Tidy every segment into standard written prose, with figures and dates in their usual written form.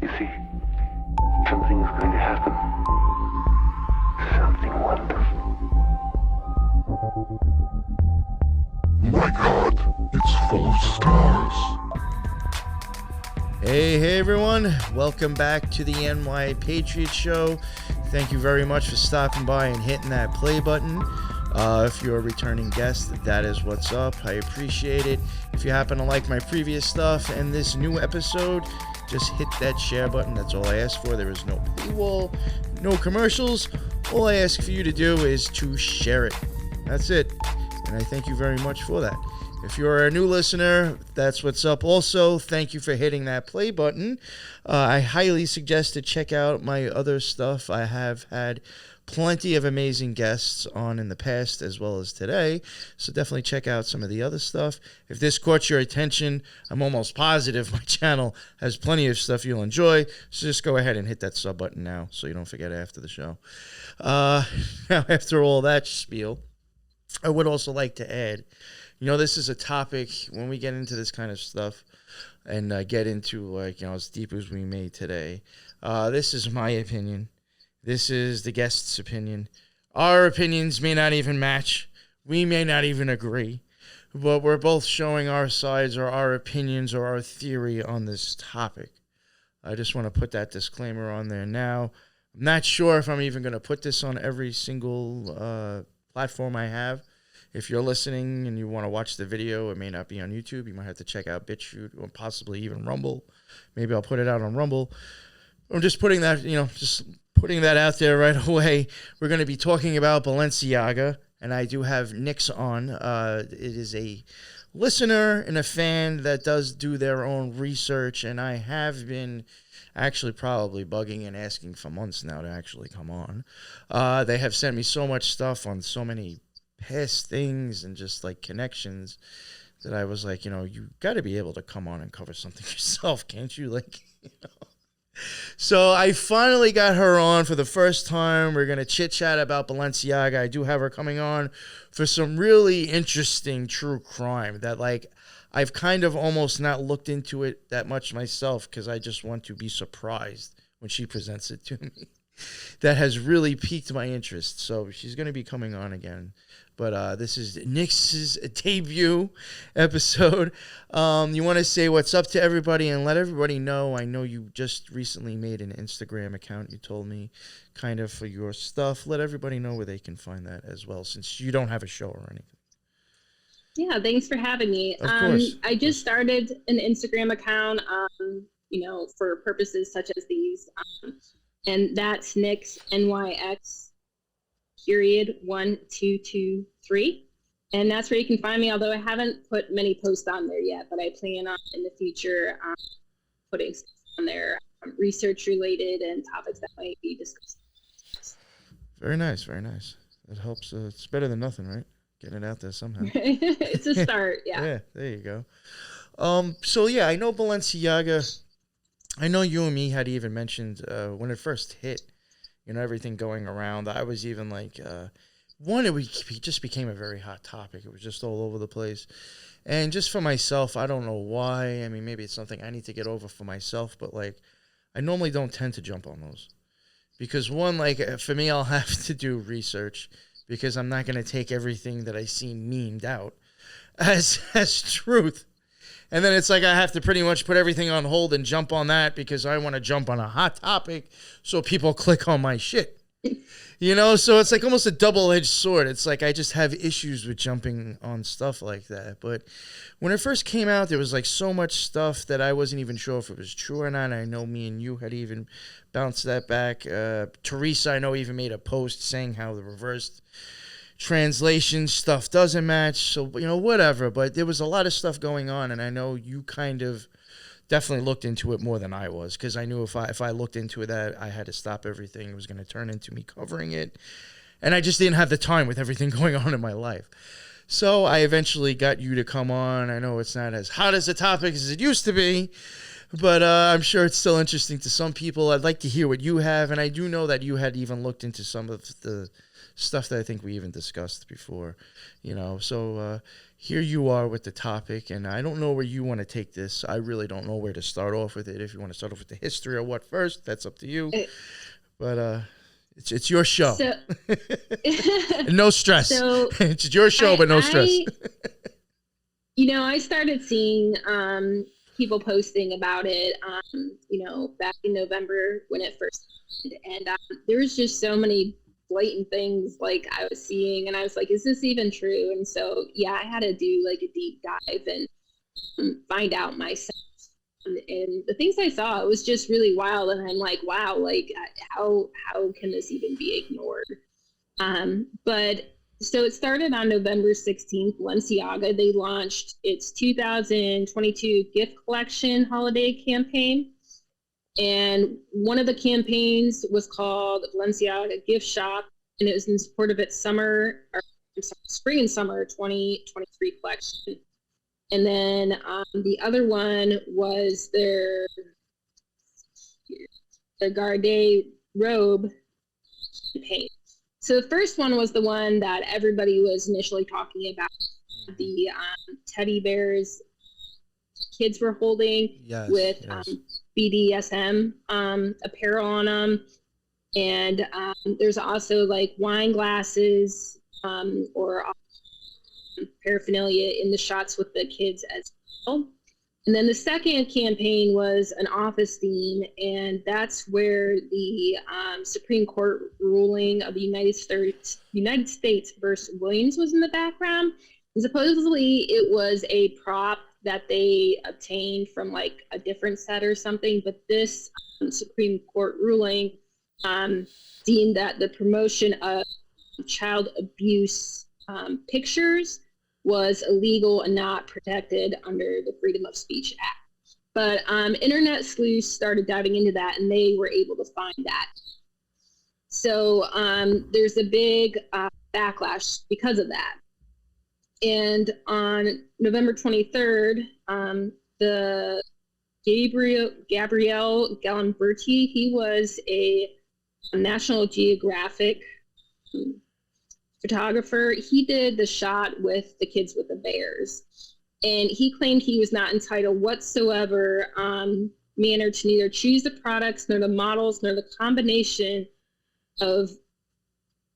You see, something is going to happen. Something wonderful. My God, it's full of stars. Hey everyone, welcome back to the Patriot show. Thank you very much for stopping by and hitting that play button. If you're a returning guest, that is what's up. I appreciate it. If you happen to like my previous stuff and this new episode, just hit that share button. That's all I ask for. There is no paywall, no commercials. All I ask for you to do is to share it. That's it. And I thank you very much for that. If you're a new listener, that's what's up. Also, thank you for hitting that play button. I highly suggest to check out my other stuff. I have had plenty of amazing guests on in the past as well as today, so definitely check out some of the other stuff. If this caught your attention, I'm almost positive my channel has plenty of stuff you'll enjoy, so just go ahead and hit that sub button now so you don't forget after the show. Now, after all that spiel, I would also like to add, this is a topic when we get into this kind of stuff and get into as deep as we may today. This is my opinion. This is the guest's opinion. Our opinions may not even match. We may not even agree. But we're both showing our sides or our opinions or our theory on this topic. I just want to put that disclaimer on there now. I'm not sure if I'm even going to put this on every single platform I have. If you're listening and you want to watch the video, it may not be on YouTube. You might have to check out BitChute or possibly even Rumble. Maybe I'll put it out on Rumble. I'm just putting that, putting that out there right away. We're going to be talking about Balenciaga, and I do have NYX on. It is a listener and a fan that does do their own research, and I have been actually probably bugging and asking for months now to actually come on. They have sent me so much stuff on so many past things and just like connections that I was like, you got to be able to come on and cover something yourself, can't you? So I finally got her on for the first time. We're going to chit chat about Balenciaga. I do have her coming on for some really interesting true crime that I've kind of almost not looked into it that much myself because I just want to be surprised when she presents it to me. That has really piqued my interest. So she's going to be coming on again. But this is NYX's debut episode. You want to say what's up to everybody and let everybody know. I know you just recently made an Instagram account, you told me, kind of for your stuff. Let everybody know where they can find that as well, since you don't have a show or anything. Yeah, thanks for having me. Of course. I just started an Instagram account, for purposes such as these. And that's NYX, NYX. Period 1223, and that's where you can find me. Although I haven't put many posts on there yet, but I plan on in the future putting stuff on there, research related and topics that might be discussed. Very nice, very nice. It helps. It's better than nothing, right? Getting it out there somehow. It's a start, yeah. Yeah, there you go. So yeah, I know Balenciaga. I know you and me had even mentioned when it first hit. Everything going around. I was even it just became a very hot topic. It was just all over the place. And just for myself, I don't know why. I mean, maybe it's something I need to get over for myself, but I normally don't tend to jump on those. Because one, for me, I'll have to do research because I'm not going to take everything that I see memed out as truth. And then it's I have to pretty much put everything on hold and jump on that because I want to jump on a hot topic so people click on my shit. So it's almost a double-edged sword. It's I just have issues with jumping on stuff like that. But when it first came out, there was so much stuff that I wasn't even sure if it was true or not. I know me and you had even bounced that back. Teresa, I know, even made a post saying how the reversed translation stuff doesn't match, so whatever, but there was a lot of stuff going on, and I know you kind of definitely looked into it more than I was, because I knew if I looked into it that I had to stop everything. It was going to turn into me covering it, and I just didn't have the time with everything going on in my life. So I eventually got you to come on. I know it's not as hot as a topic as it used to be, but I'm sure it's still interesting to some people. I'd like to hear what you have, and I do know that you had even looked into some of the stuff that I think we even discussed before, So here you are with the topic, and I don't know where you want to take this. I really don't know where to start off with it. If you want to start off with the history or what first, that's up to you. But it's your show. So, no stress. So it's your show, but no stress. I started seeing people posting about it, back in November when it first happened, and there was just so many blatant things like I was seeing, and I was like, is this even true? And so I had to do like a deep dive and find out myself. And the things I saw, it was just really wild, and I'm like, wow, like how can this even be ignored? But so it started on November 16th. Balenciaga, they launched its 2022 gift collection holiday campaign. And one of the campaigns was called Balenciaga Gift Shop, and it was in support of its spring and summer 2023 collection. And then the other one was their Garde Robe campaign. So the first one was the one that everybody was initially talking about, the teddy bears kids were holding with BDSM apparel on them. And there's also like wine glasses or paraphernalia in the shots with the kids as well. And then the second campaign was an office theme, and that's where the Supreme Court ruling of the United States versus Williams was in the background. And supposedly it was a prop that they obtained from like a different set or something, but this Supreme Court ruling deemed that the promotion of child abuse pictures was illegal and not protected under the Freedom of Speech Act. But internet sleuths started diving into that, and they were able to find that. So there's a big backlash because of that. And on November 23rd, the Gabrielle Galimberti, he was a National Geographic photographer. He did the shot with the kids with the bears, and he claimed he was not entitled whatsoever manner to neither choose the products nor the models nor the combination of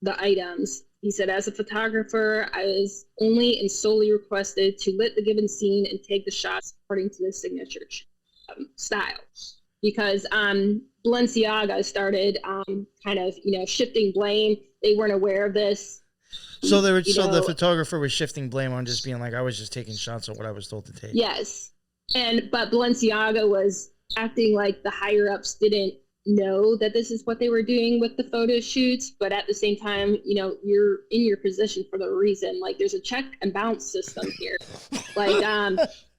the items. He said, as a photographer, I was only and solely requested to lit the given scene and take the shots according to the signature style, because Balenciaga started kind of shifting blame. They weren't aware of this. So the photographer was shifting blame on just being like, I was just taking shots of what I was told to take. Yes. But Balenciaga was acting like the higher ups didn't know that this is what they were doing with the photo shoots. But at the same time, you're in your position for the reason. Like, there's a check and bounce system here. Like,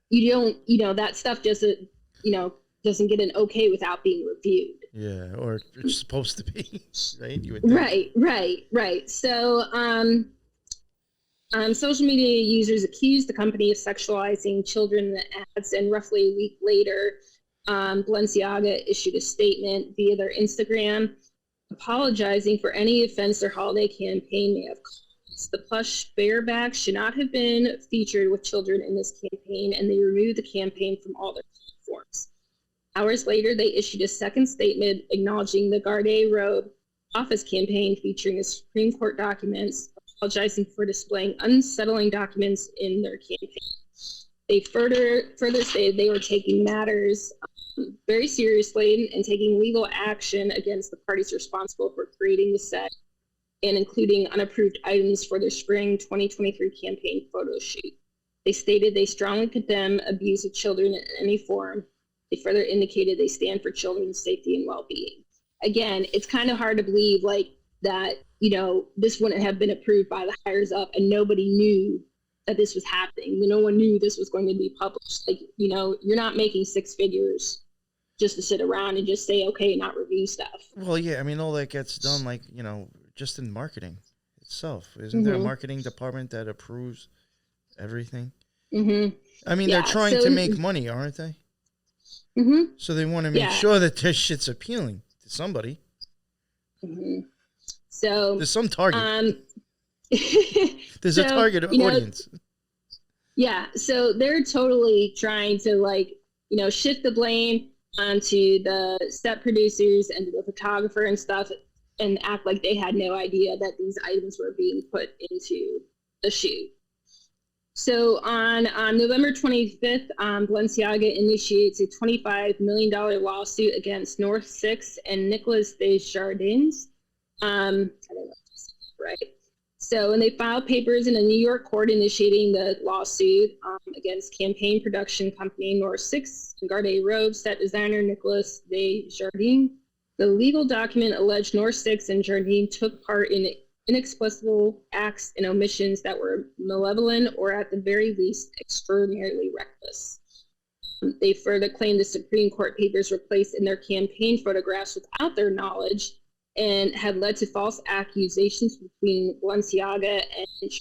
you don't, that stuff doesn't get an okay without being reviewed. Yeah, or it's supposed to be, right? You would think. Right. So, social media users accused the company of sexualizing children in the ads, and roughly a week later, Balenciaga issued a statement via their Instagram apologizing for any offense their holiday campaign may have caused. The plush bear bag should not have been featured with children in this campaign, and they removed the campaign from all their platforms. Hours later, they issued a second statement acknowledging the Garde Robe office campaign featuring the Supreme Court documents, apologizing for displaying unsettling documents in their campaign. They further stated they were taking matters very seriously and taking legal action against the parties responsible for creating the set and including unapproved items for their spring 2023 campaign photo shoot. They stated they strongly condemn abuse of children in any form. They further indicated they stand for children's safety and well-being. Again, it's kind of hard to believe like that, this wouldn't have been approved by the higher up and nobody knew that this was happening. No one knew this was going to be published. Like, you're not making six figures just to sit around and just say, okay, not review stuff. Well, yeah, I mean, all that gets done, like, just in marketing itself. Isn't there a marketing department that approves everything? Mm-hmm. I mean, they're trying to make money, aren't they? Mm-hmm. So they want to make sure that their shit's appealing to somebody. Mm-hmm. So there's some target. There's a target audience. Yeah, so they're totally trying to shift the blame onto the set producers and the photographer and stuff, and act like they had no idea that these items were being put into the shoot. So on November 25th, Balenciaga initiates a $25 million lawsuit against North 6 and Nicolas Desjardins. I don't know if that's right. So, and they filed papers in a New York court initiating the lawsuit against campaign production company North 6 and Garde Robe set designer Nicolas Desjardins. The legal document alleged North 6 and Jardine took part in inexplicable acts and omissions that were malevolent or at the very least extraordinarily reckless. They further claimed the Supreme Court papers were placed in their campaign photographs without their knowledge and had led to false accusations between Balenciaga and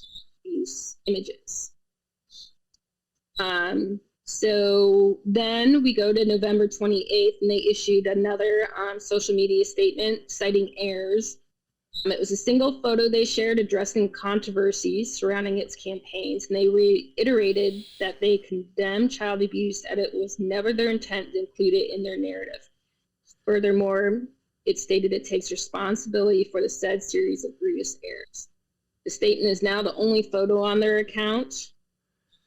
abuse images. So then we go to November 28th, and they issued another social media statement citing errors. It was a single photo they shared addressing controversies surrounding its campaigns, and they reiterated that they condemned child abuse and it was never their intent to include it in their narrative. Furthermore, it stated it takes responsibility for the said series of grievous errors. The statement is now the only photo on their account,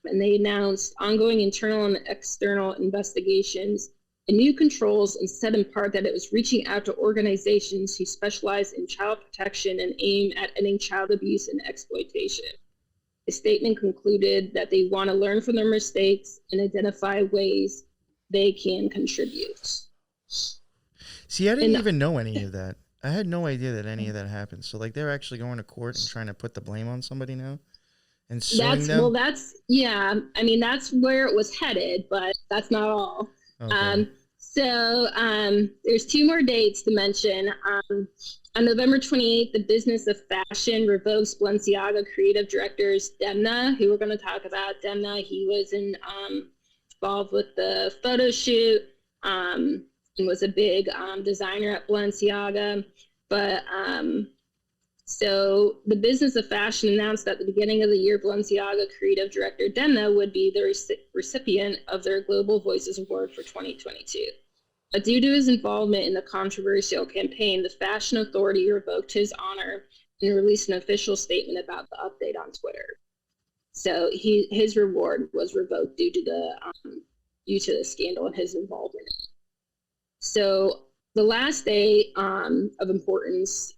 and they announced ongoing internal and external investigations and new controls, and said in part that it was reaching out to organizations who specialize in child protection and aim at ending child abuse and exploitation. The statement concluded that they want to learn from their mistakes and identify ways they can contribute. See, I didn't even know any of that. I had no idea that any of that happened. So, like, they're actually going to court and trying to put the blame on somebody now and suing them? Well, that's, yeah. I mean, that's where it was headed, but that's not all. Okay. There's two more dates to mention. On November 28th, the Business of Fashion revokes Balenciaga creative directors Demna, who we're going to talk about. Demna, he was involved with the photo shoot and was a big designer at Balenciaga. But so the Business of Fashion announced at the beginning of the year, Balenciaga creative director Demna would be the recipient of their Global Voices Award for 2022. But due to his involvement in the controversial campaign, the fashion authority revoked his honor and released an official statement about the update on Twitter. So his reward was revoked due to the scandal and his involvement. So the last day of importance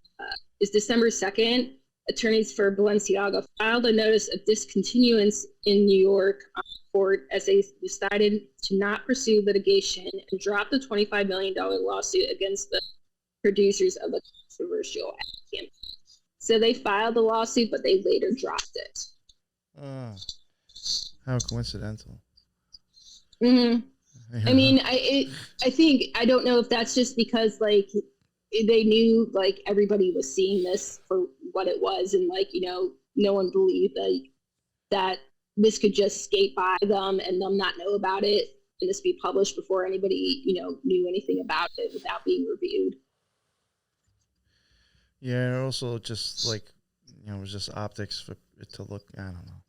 is December 2nd. Attorneys for Balenciaga filed a notice of discontinuance in New York court as they decided to not pursue litigation and drop the $25 million lawsuit against the producers of the controversial ad campaign. So they filed the lawsuit, but they later dropped it. How coincidental. Mm-hmm. Yeah. I mean, I think, I don't know if that's just because, like, they knew, like, everybody was seeing this for what it was, and, like, you know, no one believed that this could just skate by them and them not know about it and this be published before anybody, you know, knew anything about it without being reviewed. Yeah, and also just, like, you know, it was just optics for it to look, I don't know.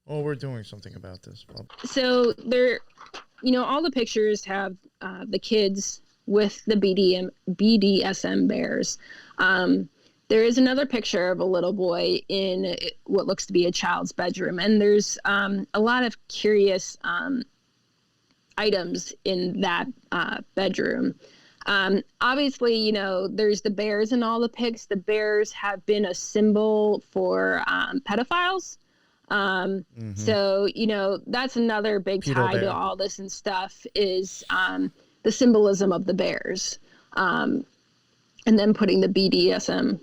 Oh, we're doing something about this. So there, you know, all the pictures have the kids with the BDSM bears. There is another picture of a little boy in what looks to be a child's bedroom, and there's a lot of curious items in that bedroom. Obviously, you know, there's the bears in all the pics. The bears have been a symbol for pedophiles. So, you know, that's another big tie to all this and stuff is the symbolism of the bears, and then putting the BDSM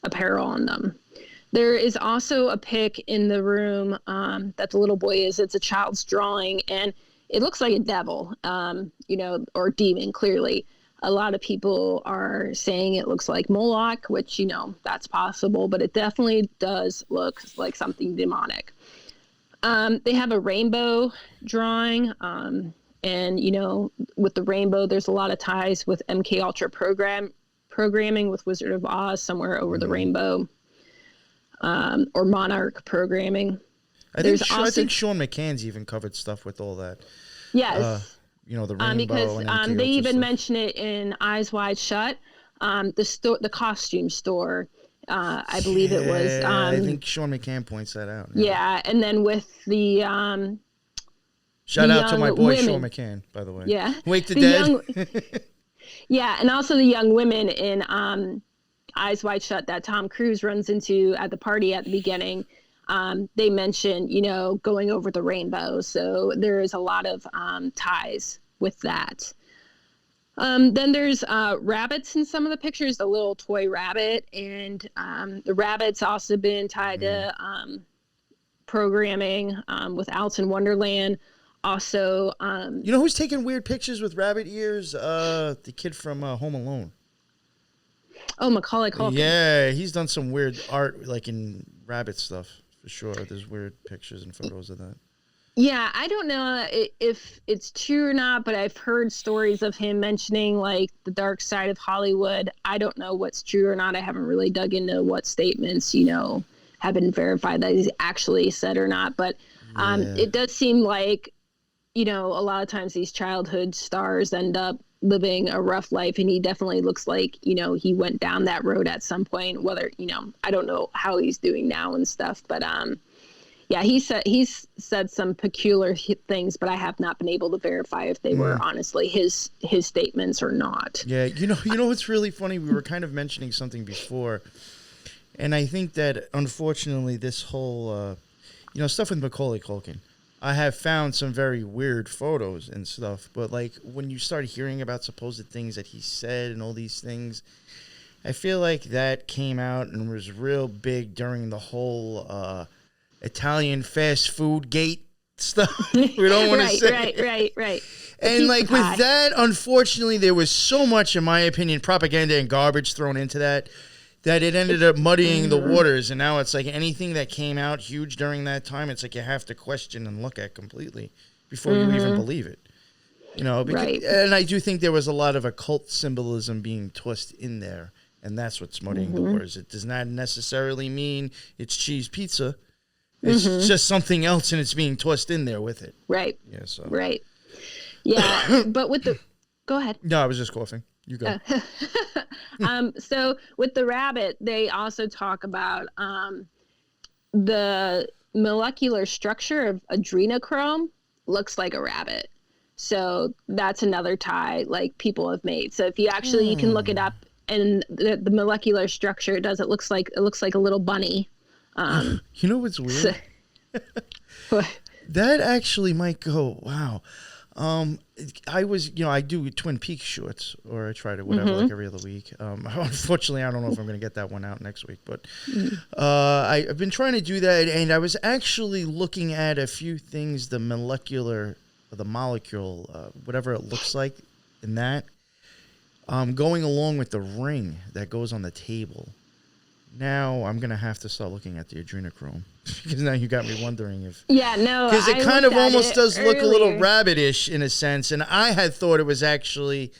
apparel on them. There is also a pic in the room that the little boy is. It's a child's drawing, and it looks like a devil, you know, or demon, clearly. A lot of people are saying it looks like Moloch, which, you know, that's possible, but it definitely does look like something demonic. They have a rainbow drawing, and, you know, with the rainbow, there's a lot of ties with MK Ultra programming with Wizard of Oz, somewhere over the rainbow, or Monarch programming. I think Sean McCann's even covered stuff with all that. Yes. The rainbow because and they even stuff. mention it in Eyes Wide Shut. The costume store. I believe it was. I think Sean McCann points that out. Yeah, and then with the shout out to my boy women. Sean McCann, by the way. Yeah, Wake the Dead. Yeah, and also the young women in Eyes Wide Shut that Tom Cruise runs into at the party at the beginning. They mention, going over the rainbow. So there is a lot of ties with that. Then there's rabbits in some of the pictures, the little toy rabbit. And the rabbit's also been tied to programming with Alice in Wonderland. Also, you know who's taking weird pictures with rabbit ears? The kid from Home Alone. Oh, Macaulay Culkin. Yeah, he's done some weird art, like in rabbit stuff, for sure. There's weird pictures and photos of that. Yeah, I don't know if it's true or not, but I've heard stories of him mentioning, like, the dark side of Hollywood. I don't know what's true or not. I haven't really dug into what statements, have been verified that he's actually said or not. But it does seem like, a lot of times these childhood stars end up living a rough life, and he definitely looks like, he went down that road at some point, whether, I don't know how he's doing now and stuff, but yeah, he's said some peculiar things, but I have not been able to verify if they were honestly his statements or not. Yeah, you know what's really funny? We were kind of mentioning something before, and I think that unfortunately this whole stuff with Macaulay Culkin, I have found some very weird photos and stuff, but like when you start hearing about supposed things that he said and all these things, I feel like that came out and was real big during the whole Italian fast food gate stuff. We don't want to say. Right. And like with that, unfortunately, there was so much, in my opinion, propaganda and garbage thrown into that it ended up muddying the waters. And now it's like anything that came out huge during that time, it's like you have to question and look at completely before you even believe it. Because, and I do think there was a lot of occult symbolism being tossed in there, and that's what's muddying the waters. It does not necessarily mean it's cheese pizza. It's just something else, and it's being tossed in there with it. Right. Yeah. So. Right. Yeah, but with the... Go ahead. No, I was just coughing. You go. So with the rabbit, they also talk about the molecular structure of adrenochrome looks like a rabbit. So that's another tie like people have made. So if you actually you can look it up, and the molecular structure it looks like a little bunny. You know what's weird? That actually might go. Wow. I was, I do Twin Peaks shorts, or I try to whatever, like every other week. Unfortunately, I don't know if I'm going to get that one out next week, but I've been trying to do that, and I was actually looking at a few things, the molecule, whatever it looks like in that, going along with the ring that goes on the table. Now I'm going to have to start looking at the adrenochrome because now you got me wondering if... Yeah, no, because it kind of almost does look a little rabbitish in a sense, and I had thought it was actually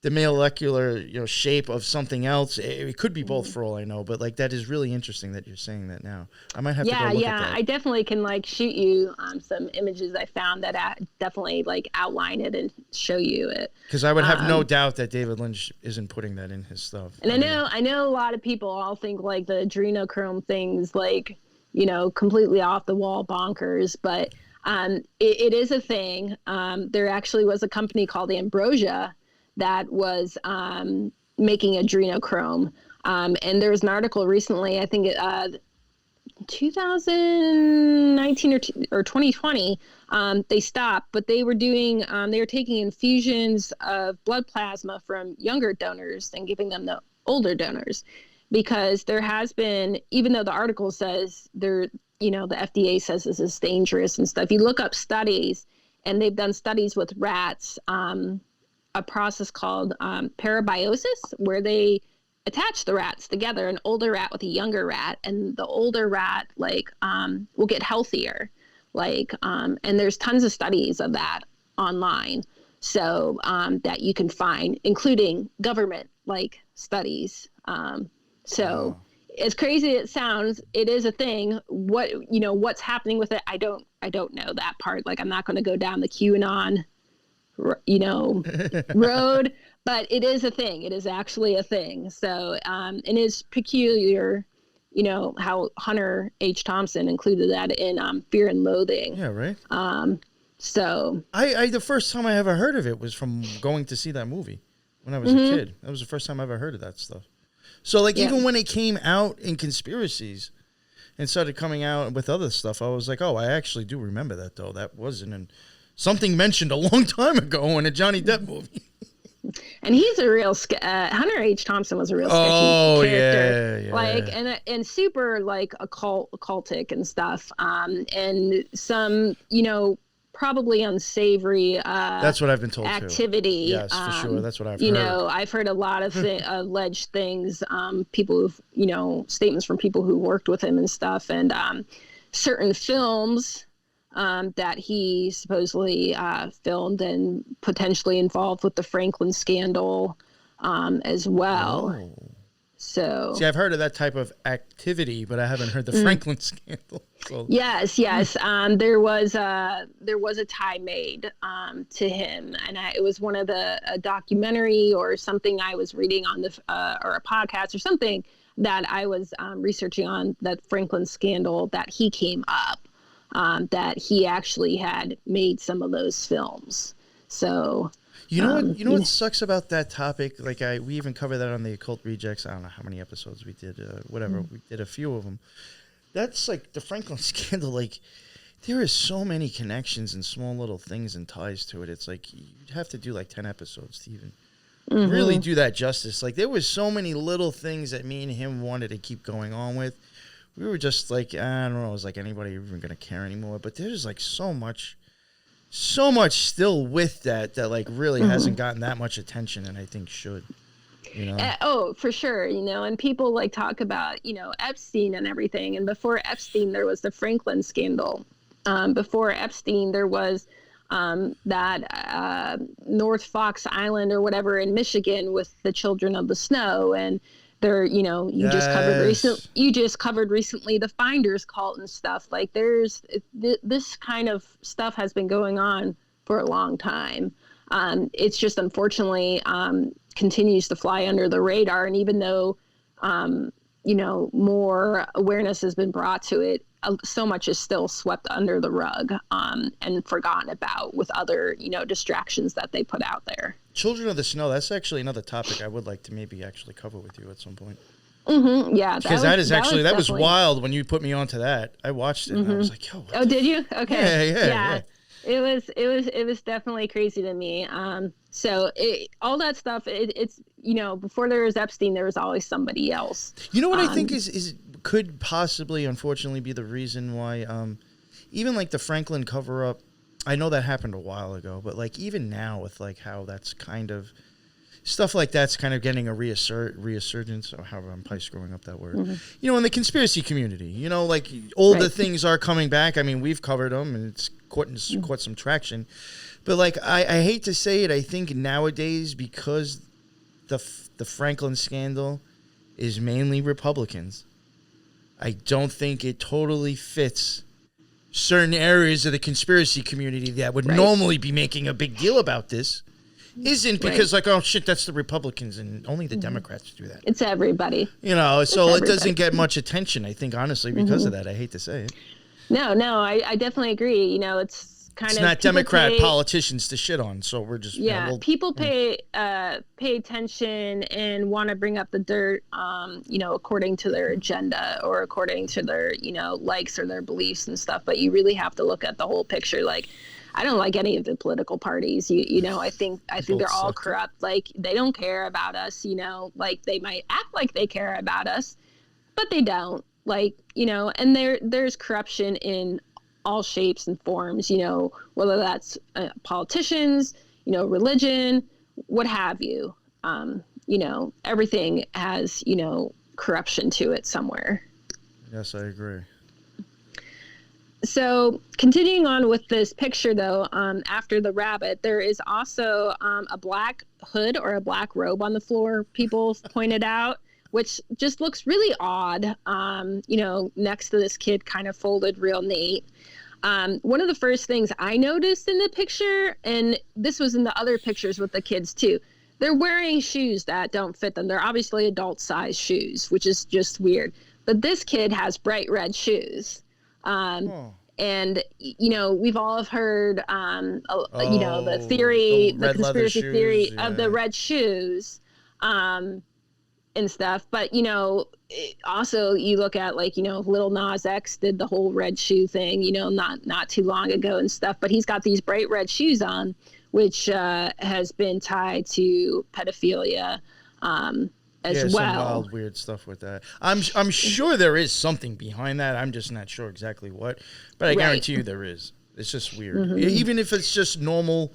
the molecular shape of something else. It could be both for all I know, but like that is really interesting that you're saying that now. I might have to go look at that. Yeah, I definitely can like shoot you some images I found that definitely like outline it and show you it. Because I would have no doubt that David Lynch isn't putting that in his stuff. And I know a lot of people all think like the adrenochrome things like completely off the wall bonkers, but it is a thing. There actually was a company called Ambrosia that was making adrenochrome. And there was an article recently, I think 2019 or 2020, they stopped, but they were doing, they were taking infusions of blood plasma from younger donors and giving them to older donors. Because there has been, even though the article says the FDA says this is dangerous and stuff, you look up studies, and they've done studies with rats, a process called parabiosis, where they attach the rats together, an older rat with a younger rat, and the older rat will get healthier. And there's tons of studies of that online, so that you can find, including government studies. as crazy as it sounds, it is a thing. What's happening with it? I don't know that part. Like, I'm not going to go down the QAnon, road, but it is a thing. It is actually a thing. So, it is peculiar, how Hunter H. Thompson included that in Fear and Loathing. Yeah, right. So I the first time I ever heard of it was from going to see that movie when I was a kid. That was the first time I ever heard of that stuff. So, like, even when it came out in conspiracies and started coming out with other stuff, I was like, oh, I actually do remember that, though. That wasn't something mentioned a long time ago in a Johnny Depp movie. And he's a real Hunter H. Thompson was a real sketchy character, yeah. Like and super like occultic and stuff, and some probably unsavory. That's what I've been told activity. Too. Yes, for sure. That's what I've heard. I've heard a lot of alleged things. People who've statements from people who worked with him and stuff, and certain films. That he supposedly filmed and potentially involved with the Franklin scandal as well. Oh. So, see, I've heard of that type of activity, but I haven't heard the Franklin scandal. So. Yes. There was a tie made to him, and it was one of a documentary or something I was reading on or a podcast or something that I was researching on that Franklin scandal that he came up. That he actually had made some of those films. So what sucks about that topic? Like we even covered that on the Occult Rejects. I don't know how many episodes we did. We did a few of them. That's like the Franklin scandal. Like there is so many connections and small little things and ties to it. It's like you'd have to do like 10 episodes to even really do that justice. Like there was so many little things that me and him wanted to keep going on with. We were just like, I don't know, is like anybody even going to care anymore? But there's like so much still with that like really hasn't gotten that much attention, and I think should, for sure, and people like talk about, Epstein and everything. And before Epstein, there was the Franklin scandal. Before Epstein, there was that North Fox Island or whatever in Michigan with the Children of the Snow. And there, you just covered recently the Finders cult and stuff. Like this kind of stuff has been going on for a long time. It's just unfortunately continues to fly under the radar. And even though, more awareness has been brought to it, so much is still swept under the rug and forgotten about with other, distractions that they put out there. Children of the Snow, that's actually another topic I would like to maybe actually cover with you at some point. Yeah. Because that was wild when you put me onto that. I watched it and I was like, yo. Oh, did you? Okay. Yeah. It was definitely crazy to me. So all that stuff, it's, before there was Epstein, there was always somebody else. You know what I think could possibly, unfortunately, be the reason why, even like the Franklin cover up, I know that happened a while ago, but like even now with like how that's kind of stuff like that's kind of getting a resurgence, or however I'm probably screwing up that word. In the conspiracy community, like all the things are coming back. I mean, we've covered them and it's caught some traction, but like I hate to say it, I think nowadays because the Franklin scandal is mainly Republicans, I don't think it totally fits certain areas of the conspiracy community that would normally be making a big deal about this. Isn't because like, oh shit, that's the Republicans and only the Democrats do that. It's everybody. It doesn't get much attention, I think, honestly, because of that. I hate to say it. No, I definitely agree. It's it's not Democrat politicians to shit on, so we're just people pay attention and want to bring up the dirt, according to their agenda or according to their likes or their beliefs and stuff. But you really have to look at the whole picture. Like, I don't like any of the political parties. I think they're all corrupt. Like they don't care about us. Like they might act like they care about us, but they don't. Like and there's corruption in all shapes and forms, whether that's politicians, religion, what have you. Everything has, corruption to it somewhere. Yes, I agree. So continuing on with this picture, though, after the rabbit, there is also a black hood or a black robe on the floor, people pointed out, which just looks really odd. Next to this kid, kind of folded real neat. One of the first things I noticed in the picture, and this was in the other pictures with the kids too, they're wearing shoes that don't fit them. They're obviously adult size shoes, which is just weird. But this kid has bright red shoes. And, we've all heard, the theory, the conspiracy theory of the red shoes and stuff. But, also you look at Lil Nas X did the whole red shoe thing, not too long ago and stuff. But he's got these bright red shoes on, which has been tied to pedophilia as well. Some wild, weird stuff with that. I'm sure there is something behind that. I'm just not sure exactly what, but I guarantee you there is. It's just weird. Mm-hmm. Even if it's just normal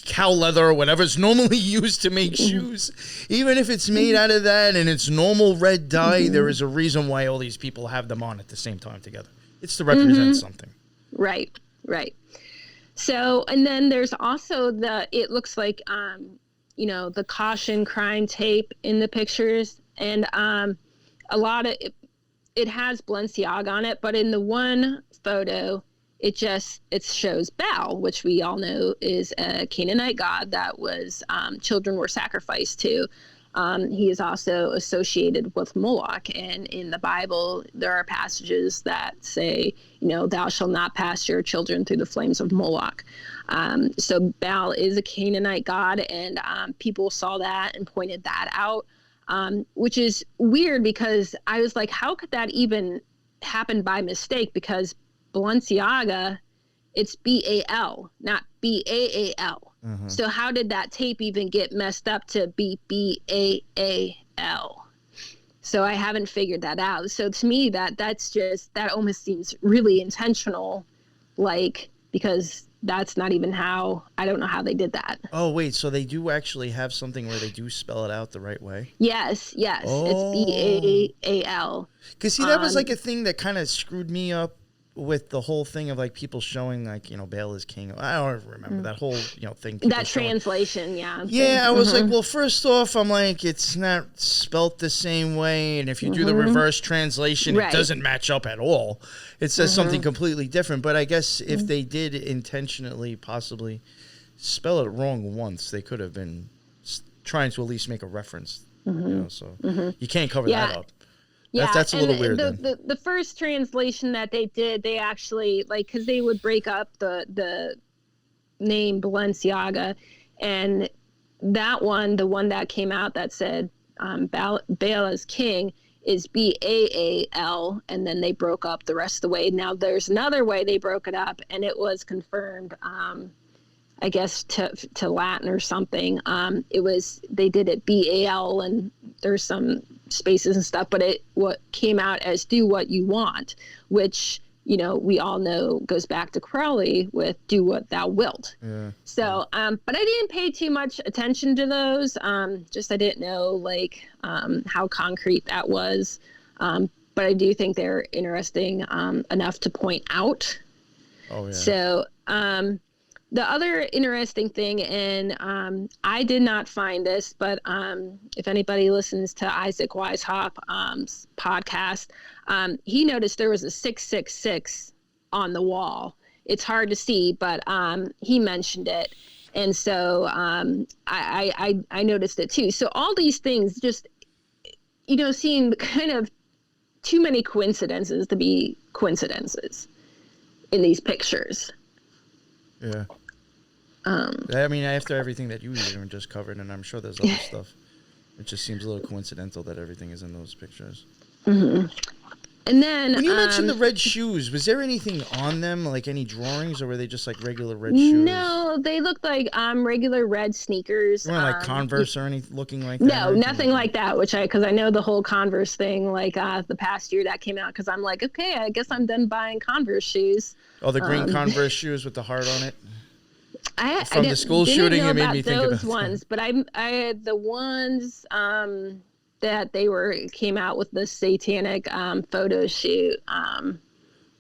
cow leather or whatever is normally used to make shoes, even if it's made out of that and it's normal red dye, there is a reason why all these people have them on at the same time together. It's to represent something. Right. So, and then there's also it looks like, the caution crime tape in the pictures, and a lot of it has Balenciaga on it, but in the one photo, it shows Baal, which we all know is a Canaanite god that was children were sacrificed to. He is also associated with Moloch, and in the Bible, there are passages that say, thou shalt not pass your children through the flames of Moloch. So Baal is a Canaanite god, and people saw that and pointed that out, which is weird because I was like, how could that even happen by mistake? Because Balenciaga, it's B-A-L, not B-A-A-L. Mm-hmm. So how did that tape even get messed up to be B-A-A-L? So I haven't figured that out. So to me, that almost seems really intentional, because that's not even how, I don't know how they did that. Oh, wait, so they do actually have something where they do spell it out the right way? Yes, it's B-A-A-L. Because see, that was a thing that kind of screwed me up with the whole thing of people showing Baal is king. I don't remember that whole thing. That translation, yeah. Yeah, I was like, well, first off, I'm like, it's not spelt the same way, and if you do the reverse translation, it doesn't match up at all. It says something completely different. But I guess if they did intentionally, possibly spell it wrong once, they could have been trying to at least make a reference. So you can't cover that up. Yeah, that's a little weird. The first translation that they did, they actually because they would break up the name Balenciaga, and that one, the one that came out that said Baal is king, is B-A-A-L, and then they broke up the rest of the way. Now there's another way they broke it up, and it was confirmed. I guess to Latin or something. They did it B-A-L, and there's some spaces and stuff, but what came out as do what you want, which we all know goes back to Crowley with do what thou wilt. So but I didn't pay too much attention to those, just I didn't know how concrete that was, but I do think they're interesting enough to point out. So the other interesting thing, and I did not find this, but if anybody listens to Isaac Weishaupt podcast, he noticed there was a 666 on the wall. It's hard to see, but he mentioned it. And so I noticed it too. So all these things just, seem kind of too many coincidences to be coincidences in these pictures. Yeah. I mean, after everything that you even just covered, and I'm sure there's other stuff, it just seems a little coincidental that everything is in those pictures. Mm-hmm. And then when you mentioned the red shoes, was there anything on them, like any drawings, or were they just regular red shoes? No, they looked like regular red sneakers. They weren't Converse or anything looking like that? No, nothing like that. Because I know the whole Converse thing, the past year that came out. Because I'm like, okay, I guess I'm done buying Converse shoes. Oh, the green Converse shoes with the heart on it. From the school shooting, it made me think those ones, but I had the ones that came out with the satanic photo shoot. I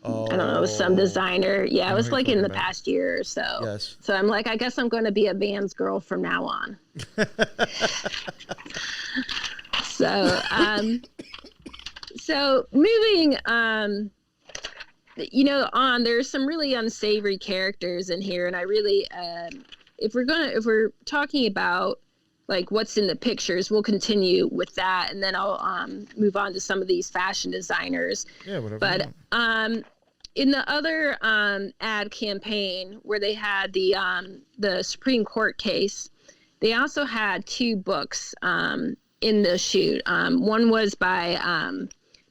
don't know, some designer. Yeah, it was in the past year or so. Yes. So I'm like, I guess I'm going to be a Vans girl from now on. So moving, on, there's some really unsavory characters in here, and I really, if we're talking about like what's in the pictures, we'll continue with that, and then I'll move on to some of these fashion designers. Yeah, whatever. But in the other ad campaign where they had the Supreme Court case, they also had 2 books in the shoot. One was by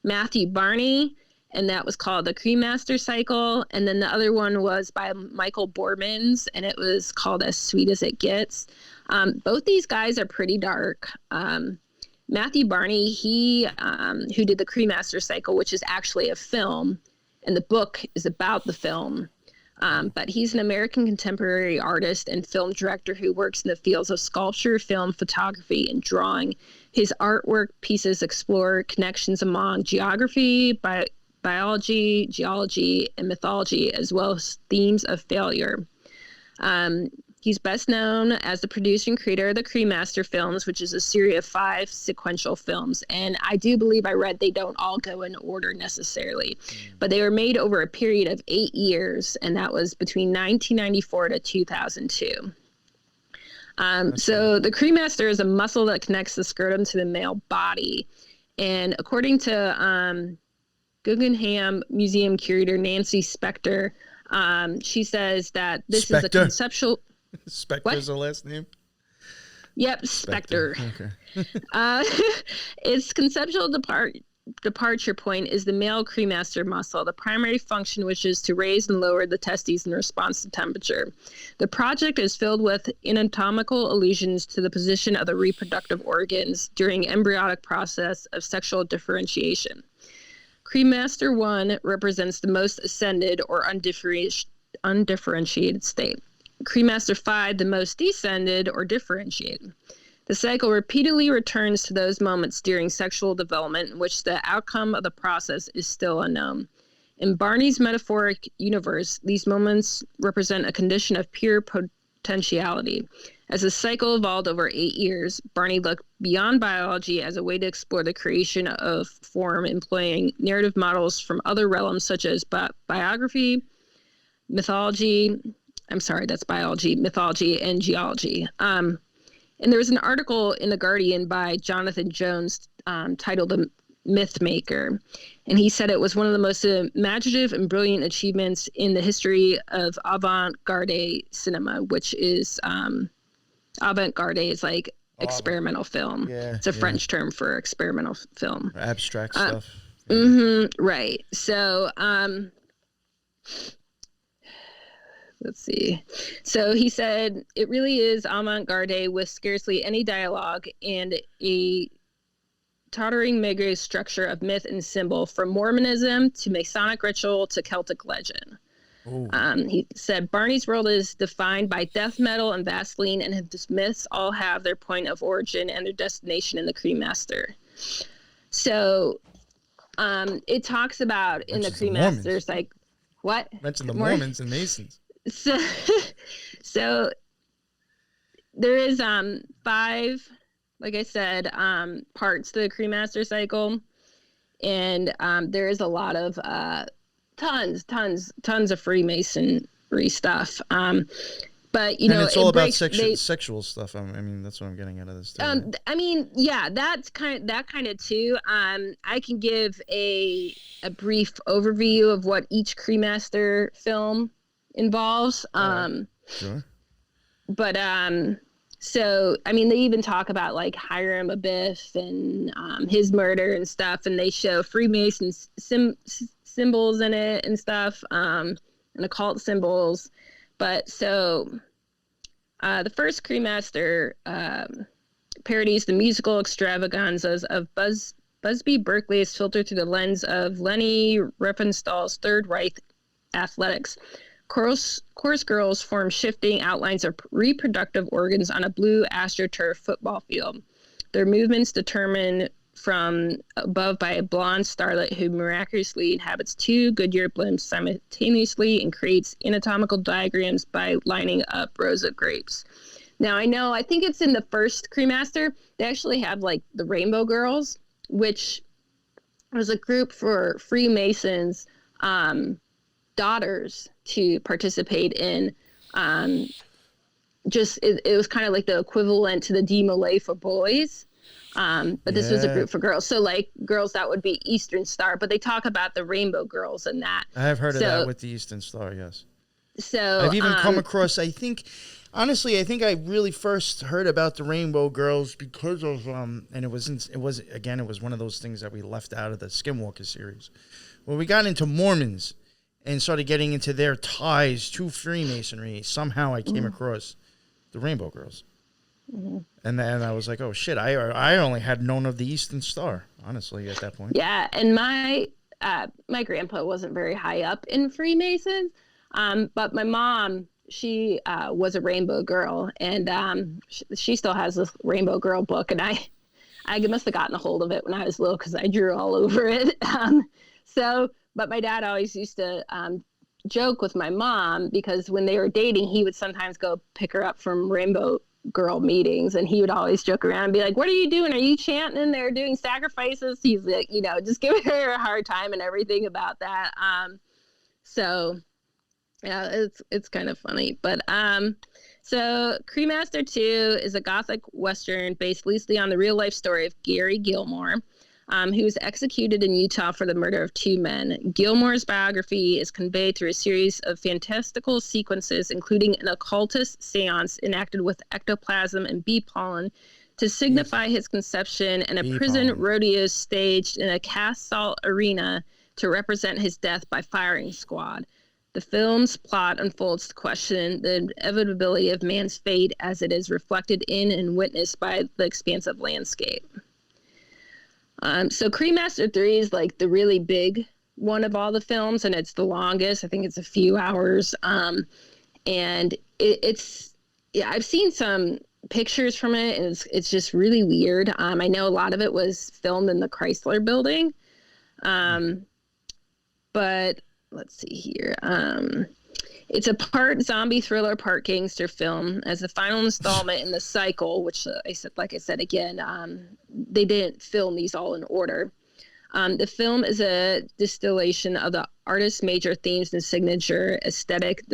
Matthew Barney, and that was called The Cremaster Cycle. And then the other one was by Michael Borremans, and it was called As Sweet as It Gets. Both these guys are pretty dark. Matthew Barney, he who did The Cremaster Cycle, which is actually a film, and the book is about the film. But he's an American contemporary artist and film director who works in the fields of sculpture, film, photography, and drawing. His artwork pieces explore connections among geography, biology, geology, and mythology, as well as themes of failure. He's best known as the producer and creator of the Cremaster films, which is a series of 5 sequential films. And I do believe I read they don't all go in order necessarily, but they were made over a period of 8 years, and that was between 1994 to 2002. So the Cremaster is a muscle that connects the scrotum to the male body. And according to Guggenheim Museum curator Nancy Spector, she says that this is a conceptual... Spector's the last name? Yep, Spector. Okay. Its conceptual departure point is the male cremaster muscle, the primary function which is to raise and lower the testes in response to temperature. The project is filled with anatomical allusions to the position of the reproductive organs during embryonic process of sexual differentiation. Cremaster 1 represents the most ascended or undifferentiated state. Cremaster 5, the most descended or differentiated. The cycle repeatedly returns to those moments during sexual development in which the outcome of the process is still unknown. In Barney's metaphoric universe, these moments represent a condition of pure potentiality. As the cycle evolved over 8 years, Barney looked beyond biology as a way to explore the creation of form, employing narrative models from other realms such as biography, mythology, mythology, and geology. And there was an article in The Guardian by Jonathan Jones titled The Myth Maker. And he said it was one of the most imaginative and brilliant achievements in the history of avant-garde cinema, which is avant-garde is like experimental film. Yeah, it's a French term for experimental film. Abstract stuff. Right. So, let's see. So he said, it really is avant-garde with scarcely any dialogue and a tottering mega structure of myth and symbol, from Mormonism to Masonic ritual to Celtic legend. He said, Barney's world is defined by death metal and Vaseline, and his myths all have their point of origin and their destination in the Cremaster. So it talks about in the Cremasters, like, what? Mention the Mormons and Masons. So there is 5, like I said, parts to the Cremaster Cycle, and there is a lot of tons of Freemasonry stuff. But it's all about sexual stuff. I mean, that's what I'm getting out of this. I mean, yeah, that's kind of too. I can give a brief overview of what each Cremaster film involves. Sure. But so I mean, they even talk about like Hiram Abiff and his murder and stuff, and they show Freemason symbols in it and stuff, and occult symbols. But so the first Cremaster parodies the musical extravaganzas of Busby Berkeley is filtered through the lens of Leni Riefenstahl's Third Reich athletics. Chorus girls form shifting outlines of reproductive organs on a blue AstroTurf football field. Their movements determined from above by a blonde starlet who miraculously inhabits 2 Goodyear blimps simultaneously and creates anatomical diagrams by lining up rows of grapes. Now I think it's in the first Cremaster. They actually have like the Rainbow Girls, which was a group for Freemasons, daughters to participate in. It was kind of like the equivalent to the DeMolay for boys. But this was a group for girls. So like girls that would be Eastern Star, but they talk about the Rainbow Girls and that. I have heard of that with the Eastern Star, yes. So I've even come across, I think I really first heard about the Rainbow Girls because of and it was one of those things that we left out of the Skinwalker series. When we got into Mormons and started getting into their ties to Freemasonry, somehow I came across the Rainbow Girls. Mm-hmm. And then I was like, oh shit, I only had known of the Eastern Star, honestly, at that point. Yeah, and my grandpa wasn't very high up in Freemasons, but my mom, she was a Rainbow Girl, and she still has this Rainbow Girl book, and I must have gotten a hold of it when I was little because I drew all over it. But my dad always used to joke with my mom because when they were dating, he would sometimes go pick her up from Rainbow Girl meetings, and he would always joke around and be like, what are you doing? Are you chanting in there doing sacrifices? He's like, just giving her a hard time and everything about that. So yeah, it's kind of funny. But so Cremaster 2 is a gothic western based loosely on the real life story of Gary Gilmore, who was executed in Utah for the murder of 2 men. Gilmore's biography is conveyed through a series of fantastical sequences, including an occultist seance enacted with ectoplasm and bee pollen to signify his conception, and a prison rodeo staged in a cast salt arena to represent his death by firing squad. The film's plot unfolds to question the inevitability of man's fate as it is reflected in and witnessed by the expansive landscape. So Cremaster 3 is like the really big one of all the films, and it's the longest. I think it's a few hours. And I've seen some pictures from it, and it's just really weird. I know a lot of it was filmed in the Chrysler Building. But let's see here. It's a part zombie thriller, part gangster film. As the final installment in the cycle, which I said again, they didn't film these all in order. The film is a distillation of the artist's major themes and signature aesthetic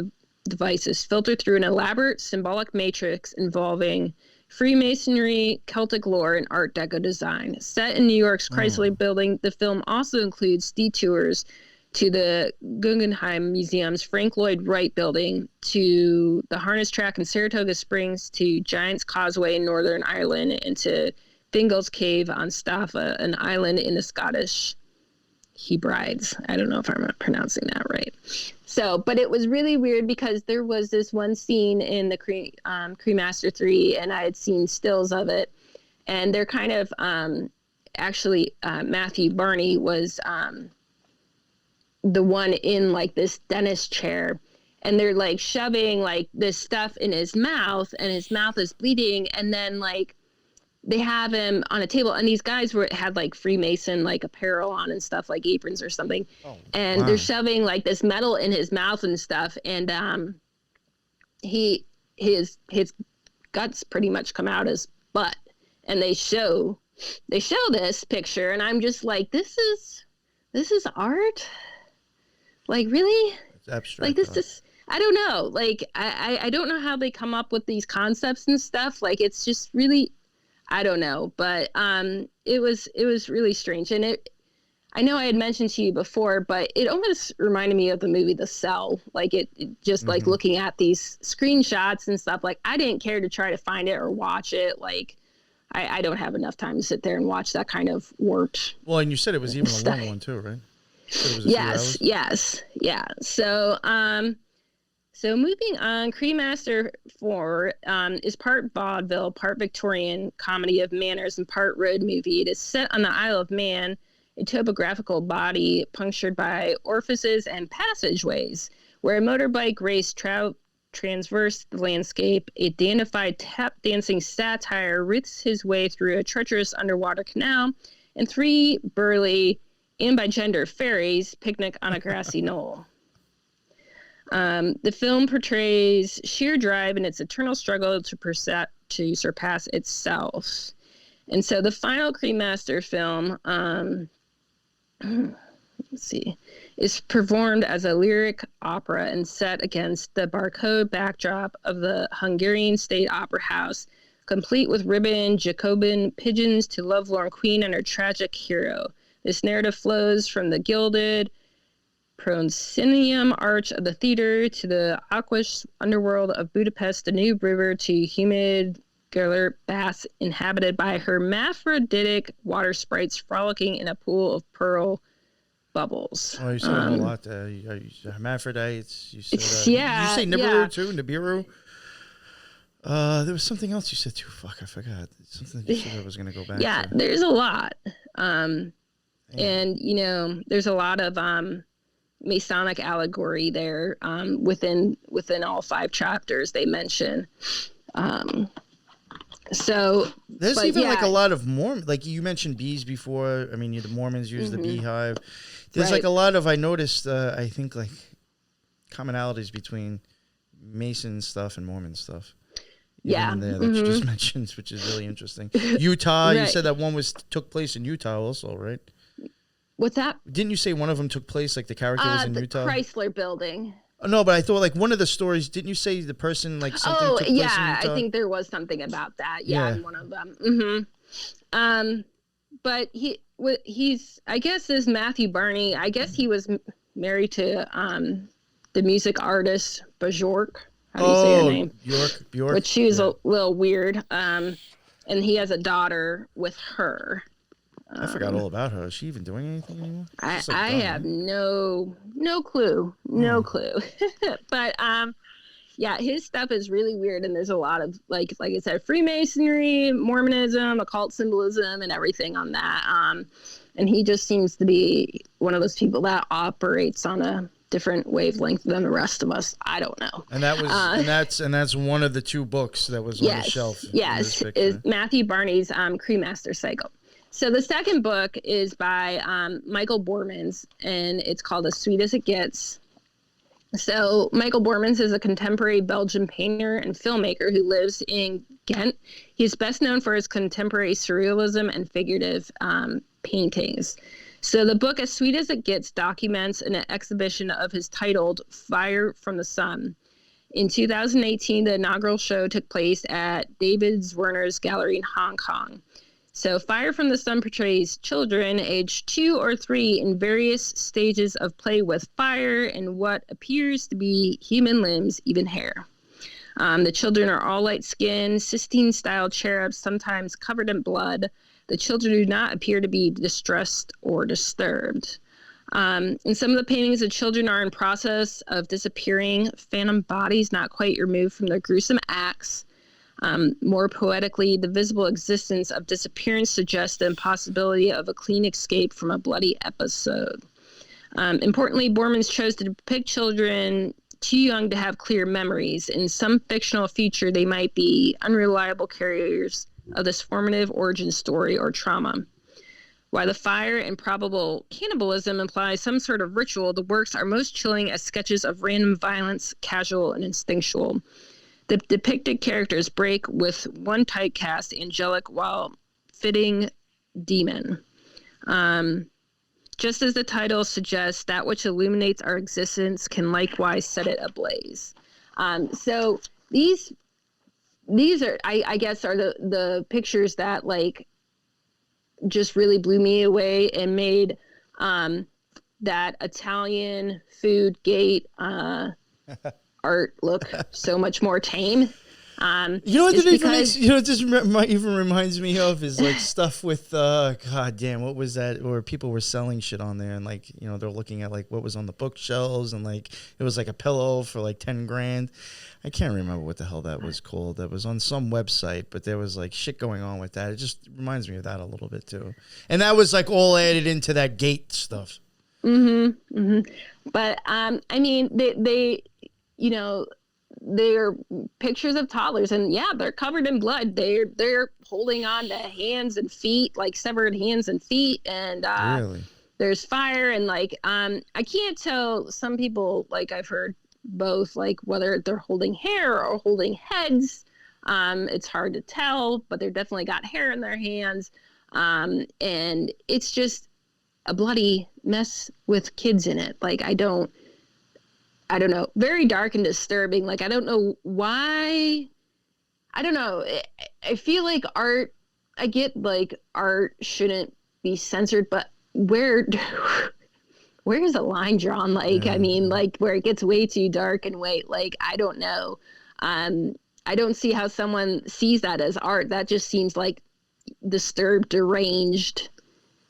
devices, filtered through an elaborate symbolic matrix involving Freemasonry, Celtic lore, and Art Deco design. Set in New York's Chrysler Building, the film also includes detours to the Guggenheim Museum's Frank Lloyd Wright Building, to the Harness Track in Saratoga Springs, to Giant's Causeway in Northern Ireland, and to Fingal's Cave on Staffa, an island in the Scottish Hebrides. I don't know if I'm pronouncing that right. So, but it was really weird because there was this one scene in the Cremaster 3, and I had seen stills of it, and they're kind of Matthew Barney was the one in like this dentist chair, and they're like shoving like this stuff in his mouth, and his mouth is bleeding, and then like they have him on a table, and these guys had like Freemason like apparel on and stuff, like aprons or something, they're shoving like this metal in his mouth and stuff, and his guts pretty much come out his butt, and they show this picture, and I'm just like, this is art. Like, really? It's abstract. Like, this is, I don't know. Like, I don't know how they come up with these concepts and stuff. Like, it's just really, I don't know. But it was really strange. And I know I had mentioned to you before, but it almost reminded me of the movie The Cell. Like, it just like looking at these screenshots and stuff. Like, I didn't care to try to find it or watch it. Like, I don't have enough time to sit there and watch that kind of warped. Well, and you said it was even a long one too, right? Yes. Yeah. So, so moving on, Cremaster 4 is part vaudeville, part Victorian comedy of manners, and part road movie. It is set on the Isle of Man, a topographical body punctured by orifices and passageways, where a motorbike race transverse the landscape. A dandified tap dancing satire writhes his way through a treacherous underwater canal, and 3 burly and by gender fairies picnic on a grassy knoll. The film portrays sheer drive and its eternal struggle to surpass itself. And so the final Cremaster film, let's see, is performed as a lyric opera and set against the baroque backdrop of the Hungarian State Opera House, complete with ribbon Jacobin pigeons to lovelorn queen and her tragic hero. This narrative flows from the gilded proscenium arch of the theater to the aqueous underworld of Budapest, the Danube River to humid Gelert baths inhabited by hermaphroditic water sprites frolicking in a pool of pearl bubbles. Oh, you said a whole lot there. You said hermaphrodites. You said, yeah. Did you say Nibiru yeah. too? Nibiru? There was something else you said too. Fuck, I forgot. Something you said I was going to go back to. There's a lot. And, there's a lot of Masonic allegory there within all 5 chapters they mention. So there's even like a lot of Mormon, like you mentioned bees before. I mean, the Mormons use the beehive. There's like a lot of, I noticed, I think like commonalities between Mason stuff and Mormon stuff. Even there that you just mentioned, which is really interesting. Utah, you said that one took place in Utah also, right? What's that? Didn't you say one of them took place, like the character was in Utah? The Chrysler Building. No, but I thought like one of the stories, didn't you say the person like something took place in Utah? I think there was something about that. Yeah, in one of them. But he's I guess is Matthew Barney. I guess he was married to the music artist Bjork. How do you say her name? Bjork. Which she was a little weird. And he has a daughter with her. I forgot all about her. Is she even doing anything anymore? I have no clue. No clue. But his stuff is really weird, and there's a lot of like I said, Freemasonry, Mormonism, occult symbolism, and everything on that. And he just seems to be one of those people that operates on a different wavelength than the rest of us. I don't know. And that was and that's one of the 2 books that was on the shelf. Yes, is Matthew Barney's Cremaster Cycle. So the second book is by Michael Borremans, and it's called As Sweet as It Gets. So Michael Borremans is a contemporary Belgian painter and filmmaker who lives in Ghent. He's best known for his contemporary surrealism and figurative paintings. So the book As Sweet as It Gets documents an exhibition of his titled Fire from the Sun. In 2018, the inaugural show took place at David Zwirner's Gallery in Hong Kong. So Fire from the Sun portrays children aged 2 or 3 in various stages of play with fire and what appears to be human limbs, even hair. The children are all light-skinned, Sistine-style cherubs, sometimes covered in blood. The children do not appear to be distressed or disturbed. In some of the paintings, the children are in process of disappearing, phantom bodies not quite removed from their gruesome acts. More poetically, the visible existence of disappearance suggests the impossibility of a clean escape from a bloody episode. Importantly, Borremans chose to depict children too young to have clear memories. In some fictional feature, they might be unreliable carriers of this formative origin story or trauma. While the fire and probable cannibalism implies some sort of ritual, the works are most chilling as sketches of random violence, casual and instinctual. The depicted characters break with one typecast, angelic, while fitting demon. Just as the title suggests, that which illuminates our existence can likewise set it ablaze. So these are, I guess, are the pictures that like just really blew me away and made that Italian food gate art look so much more tame. You know what this even reminds me of is like stuff with god damn, what was that, where people were selling shit on there and like, you know, they're looking at like what was on the bookshelves and like it was like a pillow for like 10 grand. I can't remember what the hell that was called. That was on some website, but there was like shit going on with that. It just reminds me of that a little bit too. And that was like all added into that gate stuff. But I mean, they you know, they're pictures of toddlers, and yeah, they're covered in blood. They're holding on to hands and feet, like severed hands and feet, and really? There's fire, and like I can't tell. Some people, like I've heard, both, like whether they're holding hair or holding heads. It's hard to tell, but they're definitely got hair in their hands. And it's just a bloody mess with kids in it. Like, I don't know, very dark and disturbing. Like, I don't know why. I don't know. I feel like I get like art shouldn't be censored, but where is the line drawn? Like, I mean, like where it gets way too dark and like, I don't know. I don't see how someone sees that as art. That just seems like disturbed, deranged.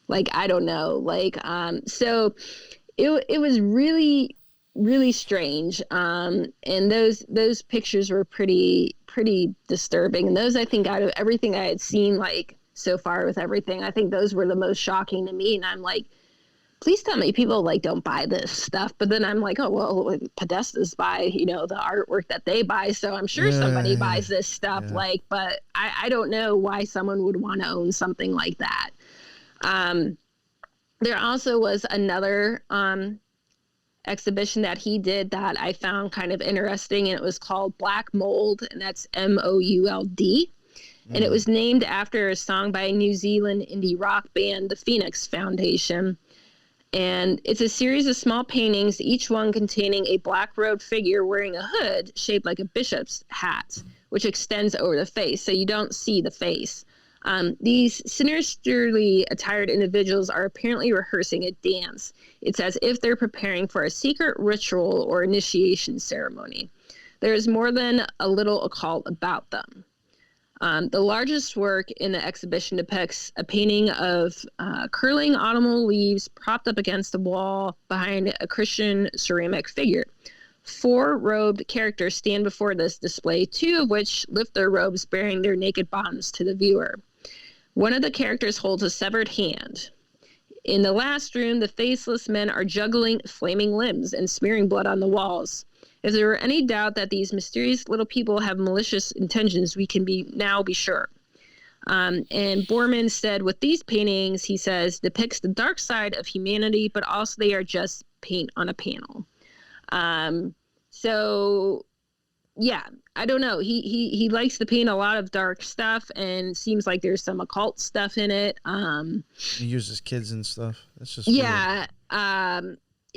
Like, I don't know. Like, so it was really, really strange. And those pictures were pretty disturbing. And those, I think, out of everything I had seen, like so far with everything, I think those were the most shocking to me. And I'm like, please tell me people like don't buy this stuff. But then I'm like, oh, well, Podestas buy, the artwork that they buy. So I'm sure somebody buys this stuff. Yeah. Like, but I don't know why someone would want to own something like that. There also was another exhibition that he did that I found kind of interesting, and it was called Black Mold, and that's Mould. And it was named after a song by a New Zealand indie rock band, the Phoenix Foundation. And it's a series of small paintings, each one containing a black-robed figure wearing a hood shaped like a bishop's hat, which extends over the face, so you don't see the face. These sinisterly attired individuals are apparently rehearsing a dance. It's as if they're preparing for a secret ritual or initiation ceremony. There is more than a little occult about them. The largest work in the exhibition depicts a painting of curling autumnal leaves propped up against the wall behind a Christian ceramic figure. 4 robed characters stand before this display, 2 of which lift their robes, bearing their naked bottoms to the viewer. One of the characters holds a severed hand. In the last room, the faceless men are juggling flaming limbs and smearing blood on the walls. If there were any doubt that these mysterious little people have malicious intentions, we can now be sure. And Borremans said, with these paintings, he says, depicts the dark side of humanity, but also they are just paint on a panel. So, yeah, I don't know. He likes to paint a lot of dark stuff, and seems like there's some occult stuff in it. He uses kids and stuff. That's just weird.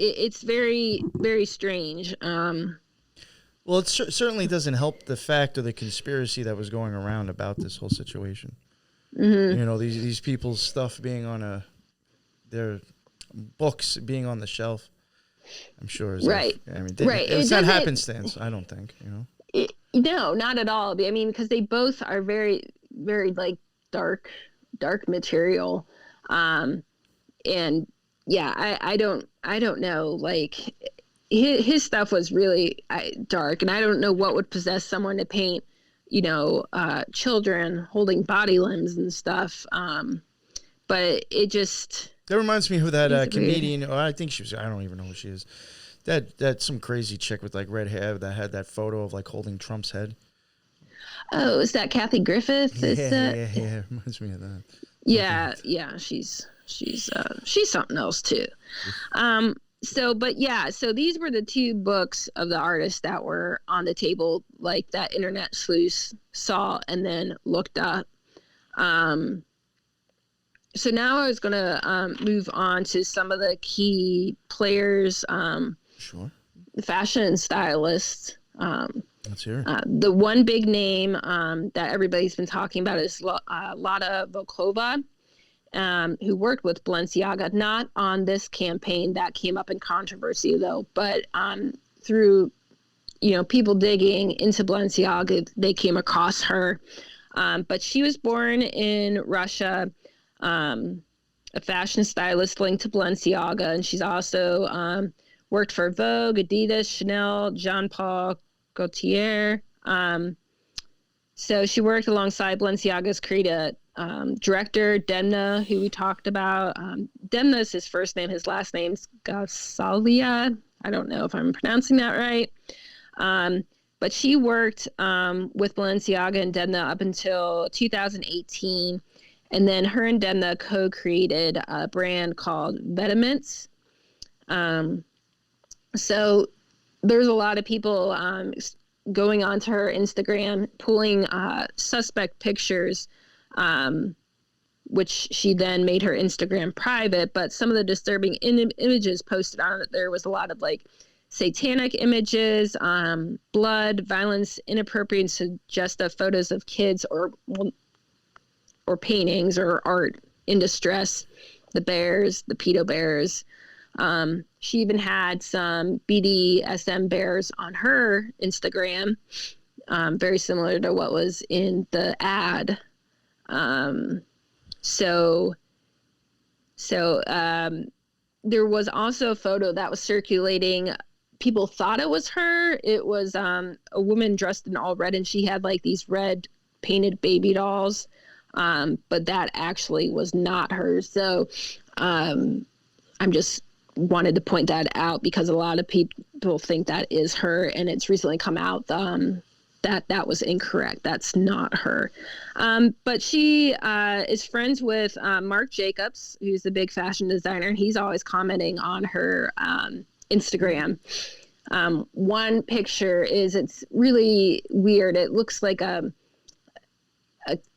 It's very, very strange. Well, it certainly doesn't help the fact of the conspiracy that was going around about this whole situation. Mm-hmm. These people's stuff being on their books being on the shelf. I'm sure is right. It's not happenstance. I don't think. No, not at all. I mean, because they both are very, very like dark material, and yeah, I don't know. Like his stuff was really dark, and I don't know what would possess someone to paint, children holding body limbs and stuff. But it just. That reminds me of that comedian. Oh, I think she was. I don't even know who she is. That some crazy chick with like red hair that had that photo of like holding Trump's head. Oh, is that Kathy Griffith? Yeah. Reminds me of that. Yeah. She's something else too. So these were the 2 books of the artist that were on the table, like that internet sleuth saw and then looked up. So now I was going to move on to some of the key players, sure. Fashion and stylists. Let's hear it. The one big name that everybody's been talking about is Lada Volkova, who worked with Balenciaga, not on this campaign that came up in controversy, though, but through people digging into Balenciaga, they came across her. But she was born in Russia. A fashion stylist linked to Balenciaga, and she's also worked for Vogue, Adidas, Chanel, Jean Paul Gaultier. So she worked alongside Balenciaga's creative director, Demna, who we talked about. Demna is his first name. His last name's Gasalia. I don't know if I'm pronouncing that right. But she worked with Balenciaga and Demna up until 2018. And then her and Demna co-created a brand called Borremans. So there's a lot of people going onto her Instagram, pulling suspect pictures, which she then made her Instagram private. But some of the disturbing images posted on it, there was a lot of like satanic images, blood, violence, inappropriate and suggestive photos of kids or paintings or art in distress, the bears, the pedo bears. She even had some BDSM bears on her Instagram, very similar to what was in the ad. So there was also a photo that was circulating. People thought it was her. It was a woman dressed in all red, and she had like these red painted baby dolls. But that actually was not her. So I'm just wanted to point that out because a lot of people think that is her, and it's recently come out that was incorrect. That's not her. But she is friends with Marc Jacobs, who's a big fashion designer. He's always commenting on her Instagram. One picture it's really weird. It looks like a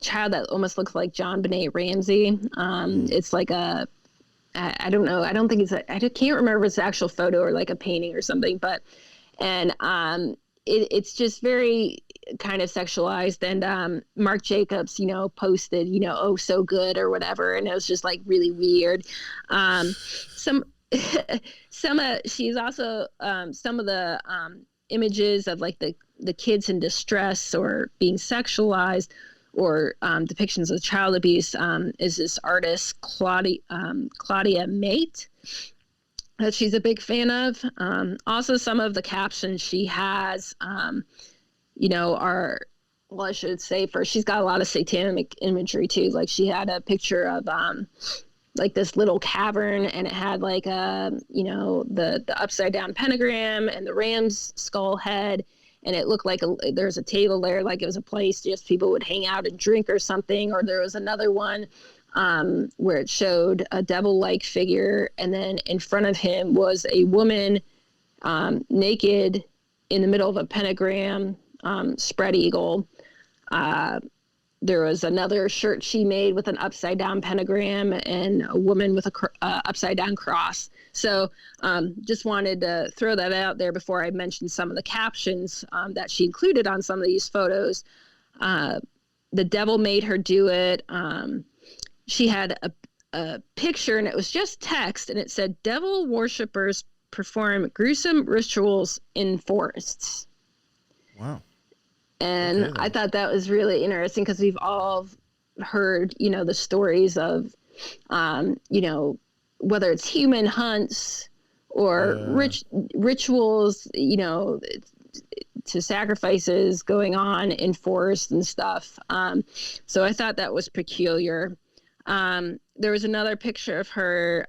child that almost looks like John Benet Ramsey. It's like I don't know. I don't think I can't remember if it's an actual photo or like a painting or something, it's just very kind of sexualized. And Marc Jacobs, posted, oh, so good or whatever. And it was just like really weird. She's also, some of the images of like the kids in distress or being sexualized or depictions of child abuse is this artist, Claudia Mate, that she's a big fan of. Also, some of the captions she has, are, well, I should say first, she's got a lot of satanic imagery too. Like she had a picture of like this little cavern, and it had like the upside down pentagram and the ram's skull head. And it looked like there's a table there, like it was a place just people would hang out and drink or something. Or there was another one where it showed a devil-like figure, and then in front of him was a woman naked in the middle of a pentagram, spread eagle. There was another shirt she made with an upside-down pentagram and a woman with a upside-down cross. So just wanted to throw that out there before I mentioned some of the captions that she included on some of these photos. The devil made her do it. She had a picture, and it was just text, and it said, "Devil worshippers perform gruesome rituals in forests." Wow. And okay, I thought that was really interesting because we've all heard, the stories of, whether it's human hunts or rituals, to sacrifices going on in forests and stuff. So I thought that was peculiar. There was another picture of her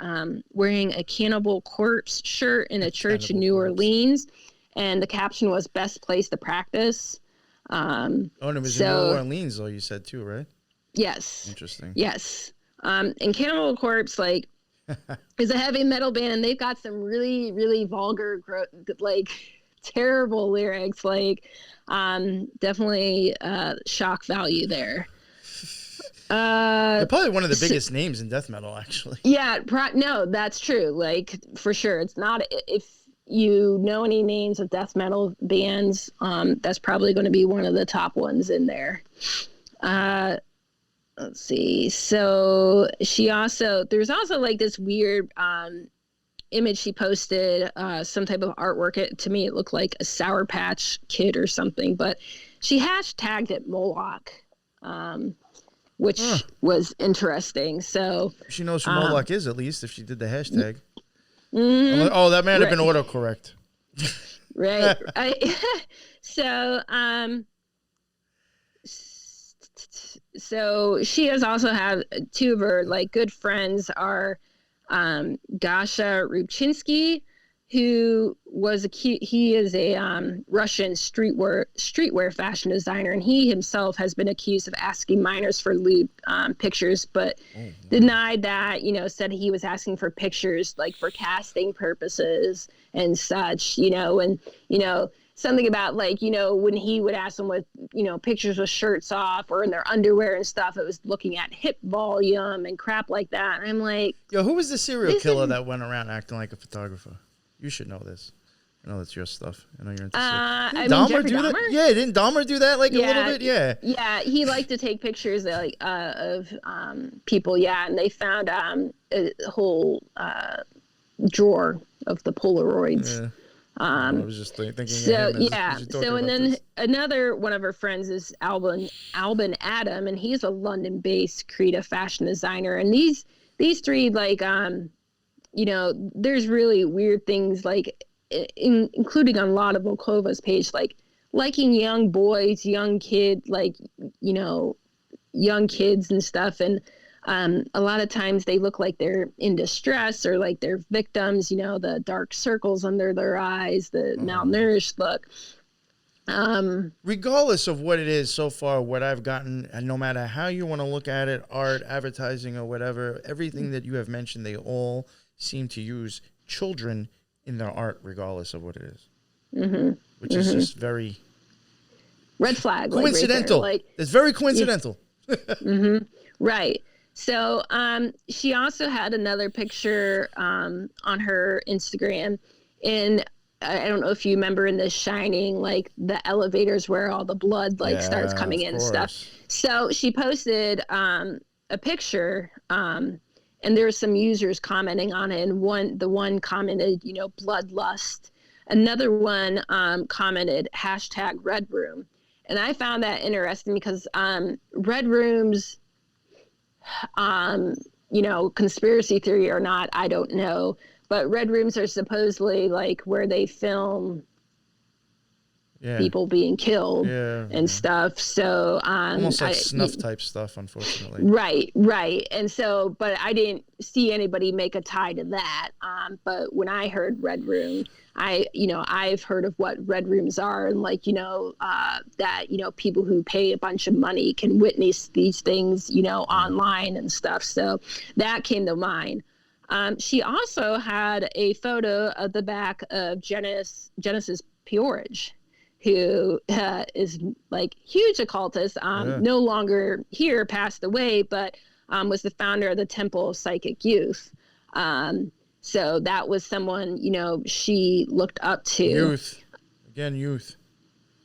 wearing a Cannibal Corpse shirt in a church in New Orleans, and the caption was "Best place to practice." And it was in New Orleans, though, you said too, right? Yes. Interesting. Yes. And Cannibal Corpse, like, is a heavy metal band, and they've got some really, really vulgar, terrible lyrics. Like, definitely shock value there. They're probably one of the biggest names in death metal, actually. Yeah, no, that's true. Like, for sure. It's not, if you know any names of death metal bands, that's probably going to be one of the top ones in there. Let's see. So there's also like this weird image she posted, some type of artwork. To me, it looked like a Sour Patch Kid or something, but she hashtagged it Moloch, which was interesting. So she knows who Moloch is, at least, if she did the hashtag. Mm-hmm. Oh, that might have been autocorrect. Right. So she has also had two of her like good friends are Gasha Rubchinsky, who was he is a Russian streetwear fashion designer, and he himself has been accused of asking minors for lewd pictures, but denied that, said he was asking for pictures like for casting purposes and such, and something about like, when he would ask them with, pictures with shirts off or in their underwear and stuff, it was looking at hip volume and crap like that. And I'm like, yo, who was the serial killer that went around acting like a photographer? You should know this. I know that's your stuff. I know you're interested. Didn't Dahmer do that? Yeah, didn't Dahmer do that a little bit? Yeah. Yeah, he liked to take pictures of people, and they found a whole drawer of the Polaroids. Yeah. I was just thinking. So and then this. Another one of her friends is Albin Adam, and he's a London-based creative fashion designer. And these three, like, there's really weird things, like, including on Lotta Volkova's page, like liking young boys, young kids and stuff, and a lot of times they look like they're in distress or like they're victims, the dark circles under their eyes, the malnourished look. Regardless of what it is so far, what I've gotten, and no matter how you want to look at it, art, advertising, or whatever, everything that you have mentioned, they all seem to use children in their art, regardless of what it is. Which is just very red flag, coincidental. It's very coincidental. Right. So she also had another picture on her Instagram, and I don't know if you remember in The Shining, like the elevators where all the blood starts coming in and stuff. So she posted a picture, and there were some users commenting on it, and the one commented, bloodlust. Another one commented #Red Room. And I found that interesting because Red Rooms, conspiracy theory or not, I don't know. But Red Rooms are supposedly like where they film people being killed and stuff. So almost like snuff type stuff, unfortunately. Right. And so, but I didn't see anybody make a tie to that. But when I heard Red Room, I've heard of what Red Rooms are, and that people who pay a bunch of money can witness these things, online and stuff. So that came to mind. She also had a photo of the back of Genesis Peorage, who is like huge occultist, no longer here, passed away, but was the founder of the Temple of Psychic Youth. So that was someone, she looked up to. Youth.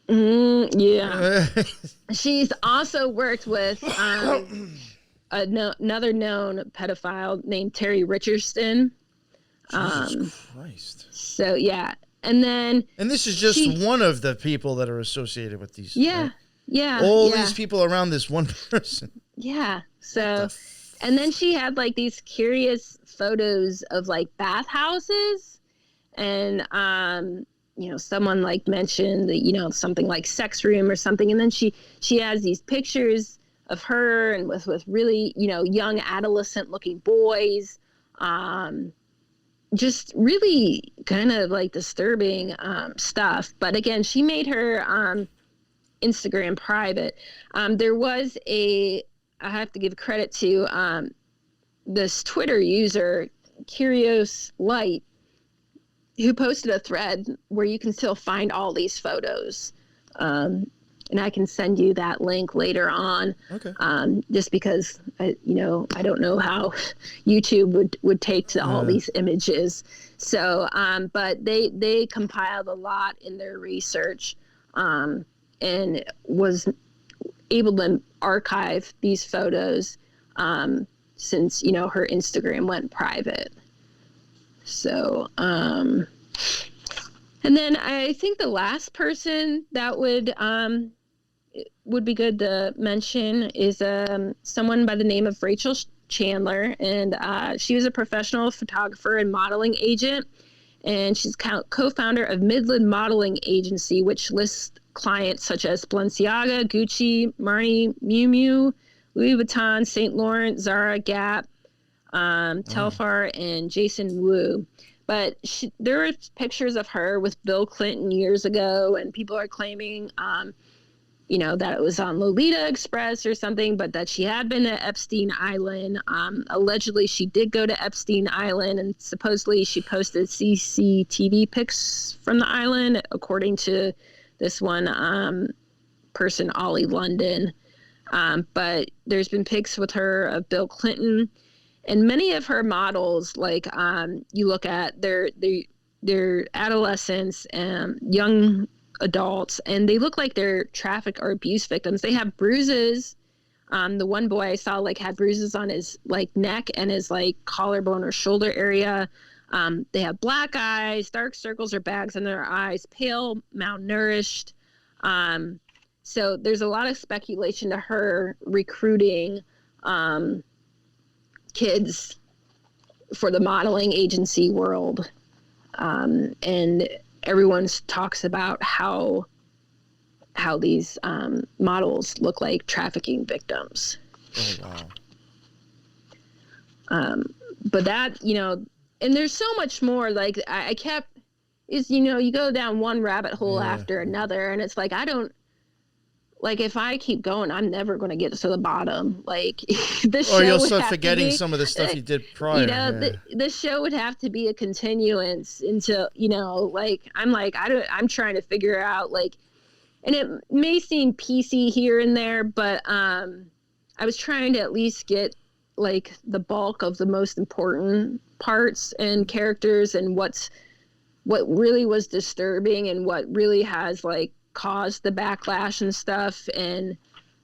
Yeah. She's also worked with another known pedophile named Terry Richardson. Jesus Christ. So, yeah. And this is just one of the people that are associated with these. Yeah. Right? All these people around this one person. Yeah. So, and then she had like these curious photos of like bathhouses, and someone like mentioned that, something like sex room or something. And then she has these pictures of her and with really, young adolescent looking boys. Just really kind of like disturbing stuff. But again, she made her Instagram private. There was I have to give credit to this Twitter user, Curious Light, who posted a thread where you can still find all these photos. And I can send you that link later on. Okay. Just because I don't know how YouTube would take to all these images. So, but they compiled a lot in their research, and was able to archive these photos since her Instagram went private. So, and then I think the last person that would be good to mention is someone by the name of Rachel Chandler, and she was a professional photographer and modeling agent, and she's co-founder of Midland Modeling Agency, which lists clients such as Balenciaga, Gucci, Marni, Miu Miu, Louis Vuitton, St. Laurent, Zara, Gap, Telfar, and Jason Wu. But there were pictures of her with Bill Clinton years ago, and people are claiming, that it was on Lolita Express or something, but that she had been to Epstein Island. Allegedly, she did go to Epstein Island, and supposedly she posted CCTV pics from the island, according to this one person, Ollie London. But there's been pics with her of Bill Clinton, and many of her models, like you look at, they're adolescents and young adults, and they look like they're traffic or abuse victims. They have bruises. The one boy I saw had bruises on his neck and his collarbone or shoulder area. They have black eyes, dark circles or bags in their eyes, pale, malnourished. So there's a lot of speculation to her recruiting kids for the modeling agency world. And everyone talks about how these models look like trafficking victims. Oh, wow. But that, and there's so much more. I kept, you go down one rabbit hole after another, and it's if I keep going, I'm never going to get to the bottom. This or show you'll would start have forgetting to be, some of the stuff you did prior. The show would have to be a continuance into, I'm trying to figure out, and it may seem PC here and there, but I was trying to at least get the bulk of the most important parts and characters and what really was disturbing and what really has caused the backlash and stuff, and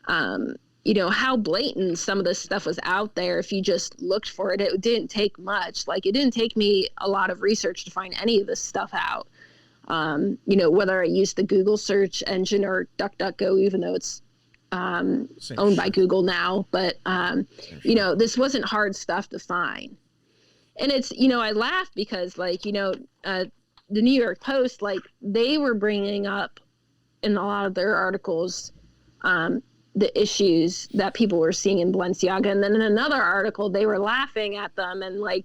how blatant some of this stuff was out there. If you just looked for it, it didn't take much. It didn't take me a lot of research to find any of this stuff out. Whether I used the Google search engine or DuckDuckGo, even though it's owned by Google now, but this wasn't hard stuff to find. And it's, I laugh because the New York Post, they were bringing up in a lot of their articles the issues that people were seeing in Balenciaga. And then in another article, they were laughing at them and oh,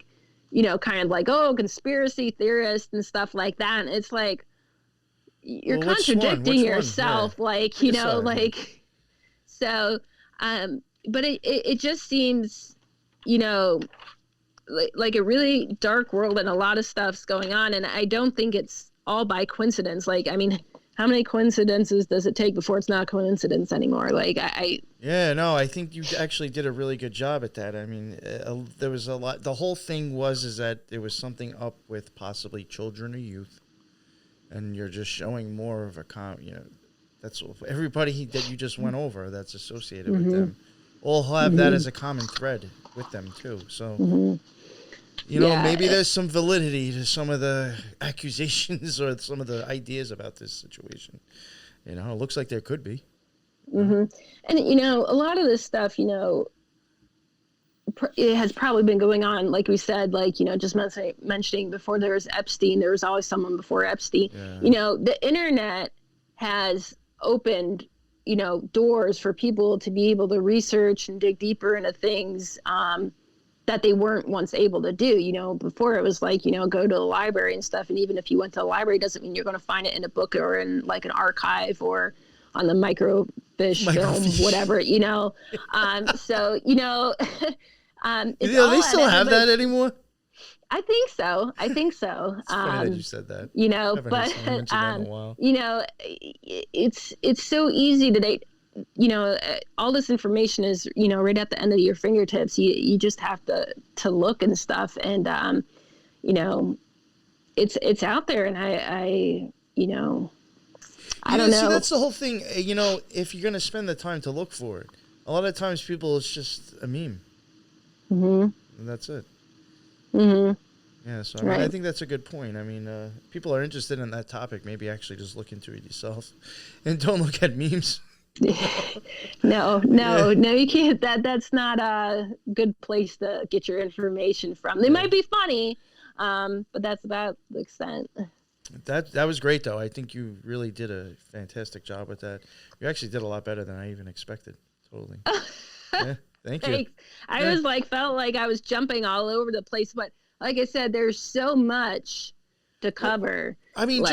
conspiracy theorists and stuff like that. And it's you're contradicting yourself. Yeah. So, but it just seems, like a really dark world, and a lot of stuff's going on. And I don't think it's all by coincidence. How many coincidences does it take before it's not a coincidence anymore? Yeah, no, I think you actually did a really good job at that. I mean, there was a lot. The whole thing is that there was something up with possibly children or youth, and you're just showing more of a that's everybody that you just went over that's associated with them all have that as a common thread with them too. So. Maybe there's some validity to some of the accusations or some of the ideas about this situation. It looks like there could be. Mm-hmm. And, a lot of this stuff, it has probably been going on, like we said, just mentioning before there was Epstein, there was always someone before Epstein. Yeah. The internet has opened, doors for people to be able to research and dig deeper into things that they weren't once able to do. Before it was go to the library and stuff. And even if you went to the library, doesn't mean you're going to find it in a book or in an archive or on the microfiche film, whatever, so, they still have that anymore? I think so. It's funny that you said that. It's so easy today. All this information is, right at the end of your fingertips. You just have to look and stuff. And, it's out there. And I don't know. See, that's the whole thing. If you're going to spend the time to look for it, a lot of times it's just a meme. Mm-hmm. And that's it. Mm-hmm. Yeah. So, I think that's a good point. People are interested in that topic. Maybe actually just look into it yourself and don't look at memes. No, you can't. That's not a good place to get your information from. They might be funny, but that's about the extent. That was great, though. I think you really did a fantastic job with that. You actually did a lot better than I even expected. Totally. Yeah, thank you. I was felt like I was jumping all over the place, but like I said, there's so much to cover. I mean,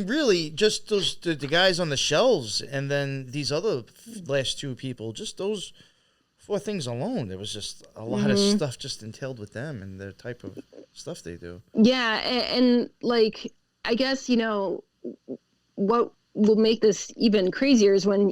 really, just those the guys on the shelves, and then these other last two people, just those 4 things alone. There was just a lot of stuff just entailed with them and the type of stuff they do. Yeah, and like, I guess, what will make this even crazier is when,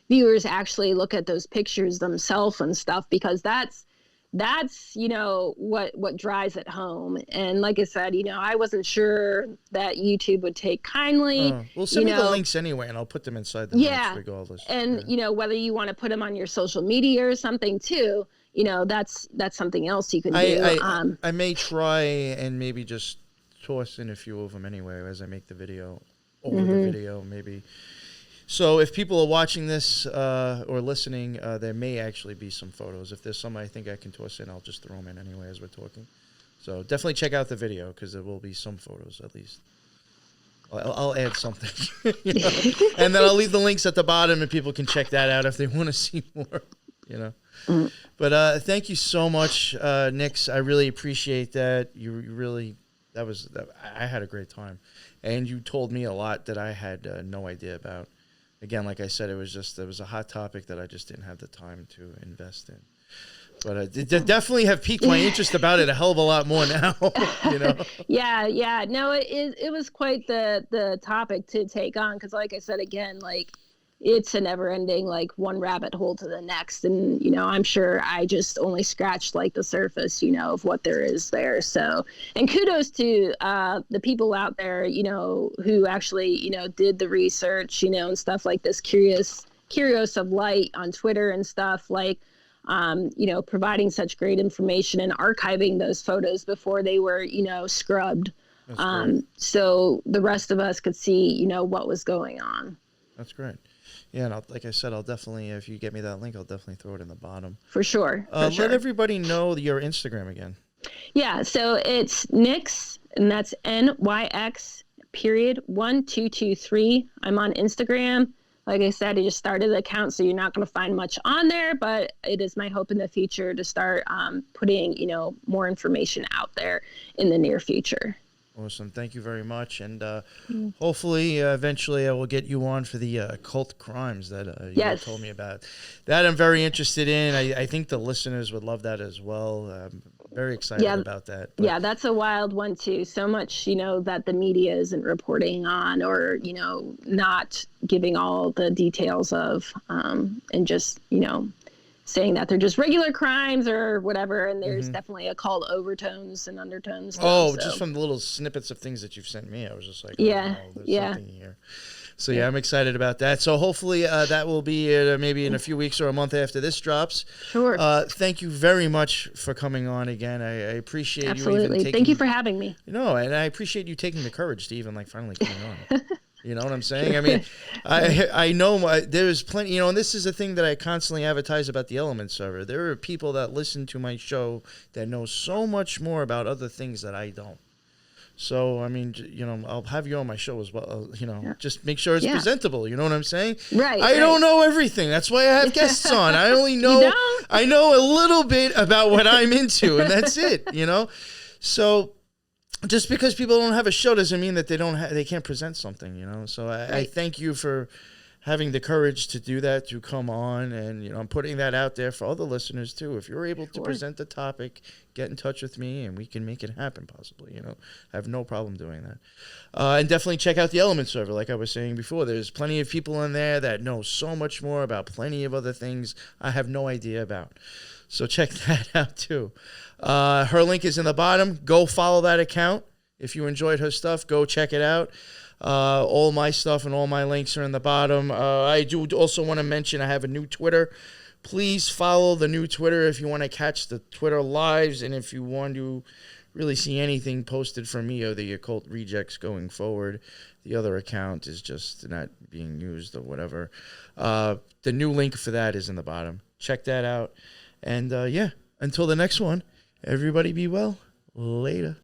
viewers actually look at those pictures themselves and stuff, because that's what drives it home. And like I said, I wasn't sure that YouTube would take kindly. Well, send me the links anyway, and I'll put them inside the notes regardless. And whether you want to put them on your social media or something too, that's something else you can do. I may try and maybe just toss in a few of them anyway as I make the video over the video, maybe. So if people are watching this or listening, there may actually be some photos. If there's some I think I can toss in, I'll just throw them in anyway as we're talking. So definitely check out the video, because there will be some photos at least. I'll add something. And then I'll leave the links at the bottom, and people can check that out if they want to see more. But thank you so much, NYX. I really appreciate that. I had a great time. And you told me a lot that I had no idea about. Again, like I said, it was a hot topic that I just didn't have the time to invest in. But it definitely have piqued my interest about it a hell of a lot more now. Yeah. No, it was quite the topic to take on, because like I said, again, like, it's a never ending, like, one rabbit hole to the next. And, I'm sure I just only scratched like the surface, of what there is there. So, and kudos to the people out there, who actually, did the research, and stuff like this, Curious of Light on Twitter and stuff, like, providing such great information and archiving those photos before they were, scrubbed. So the rest of us could see, what was going on. That's great. Yeah, and like I said, I'll definitely, if you get me that link, I'll definitely throw it in the bottom. For sure. Let everybody know your Instagram again. Yeah, so it's NYX, and that's NYX period 1223. I'm on Instagram. Like I said, I just started the account, so you're not going to find much on there, but it is my hope in the future to start putting, more information out there in the near future. Awesome. Thank you very much. And hopefully, eventually, I will get you on for the occult crimes that you told me about. That I'm very interested in. I think the listeners would love that as well. I'm very excited about that. But, that's a wild one, too. So much, that the media isn't reporting on, or, not giving all the details of, and just, saying that they're just regular crimes or whatever, and there's definitely occult overtones and undertones. Just from the little snippets of things that you've sent me, I was just like, there's something here. So I'm excited about that. So hopefully that will be maybe in a few weeks or a month after this drops. Sure. Thank you very much for coming on again. I appreciate Absolutely. you even taking... Thank you for having me. And I appreciate you taking the courage to even finally come on. You know what I'm saying? I mean, I know there's plenty, and this is a thing that I constantly advertise about the Element server. There are people that listen to my show that know so much more about other things that I don't. So, I mean, I'll have you on my show as well, just make sure it's presentable. You know what I'm saying? Right. I don't know everything. That's why I have guests on. I only know, I know a little bit about what I'm into, and that's it, So... just because people don't have a show doesn't mean that they can't present something, So I thank you for having the courage to do that, to come on, and I'm putting that out there for other listeners too. If you're able to present the topic, get in touch with me, and we can make it happen. Possibly, I have no problem doing that. And definitely check out the Element server, like I was saying before. There's plenty of people in there that know so much more about plenty of other things I have no idea about. So check that out too. Her link is in the bottom. Go follow that account. If you enjoyed her stuff, go check it out. All my stuff and all my links are in the bottom. I do also want to mention I have a new Twitter. Please follow the new Twitter if you want to catch the Twitter lives, and if you want to really see anything posted from me or the Occult Rejects going forward. The other account is just not being used or whatever. The new link for that is in the bottom. Check that out. And until the next one, everybody be well. Later.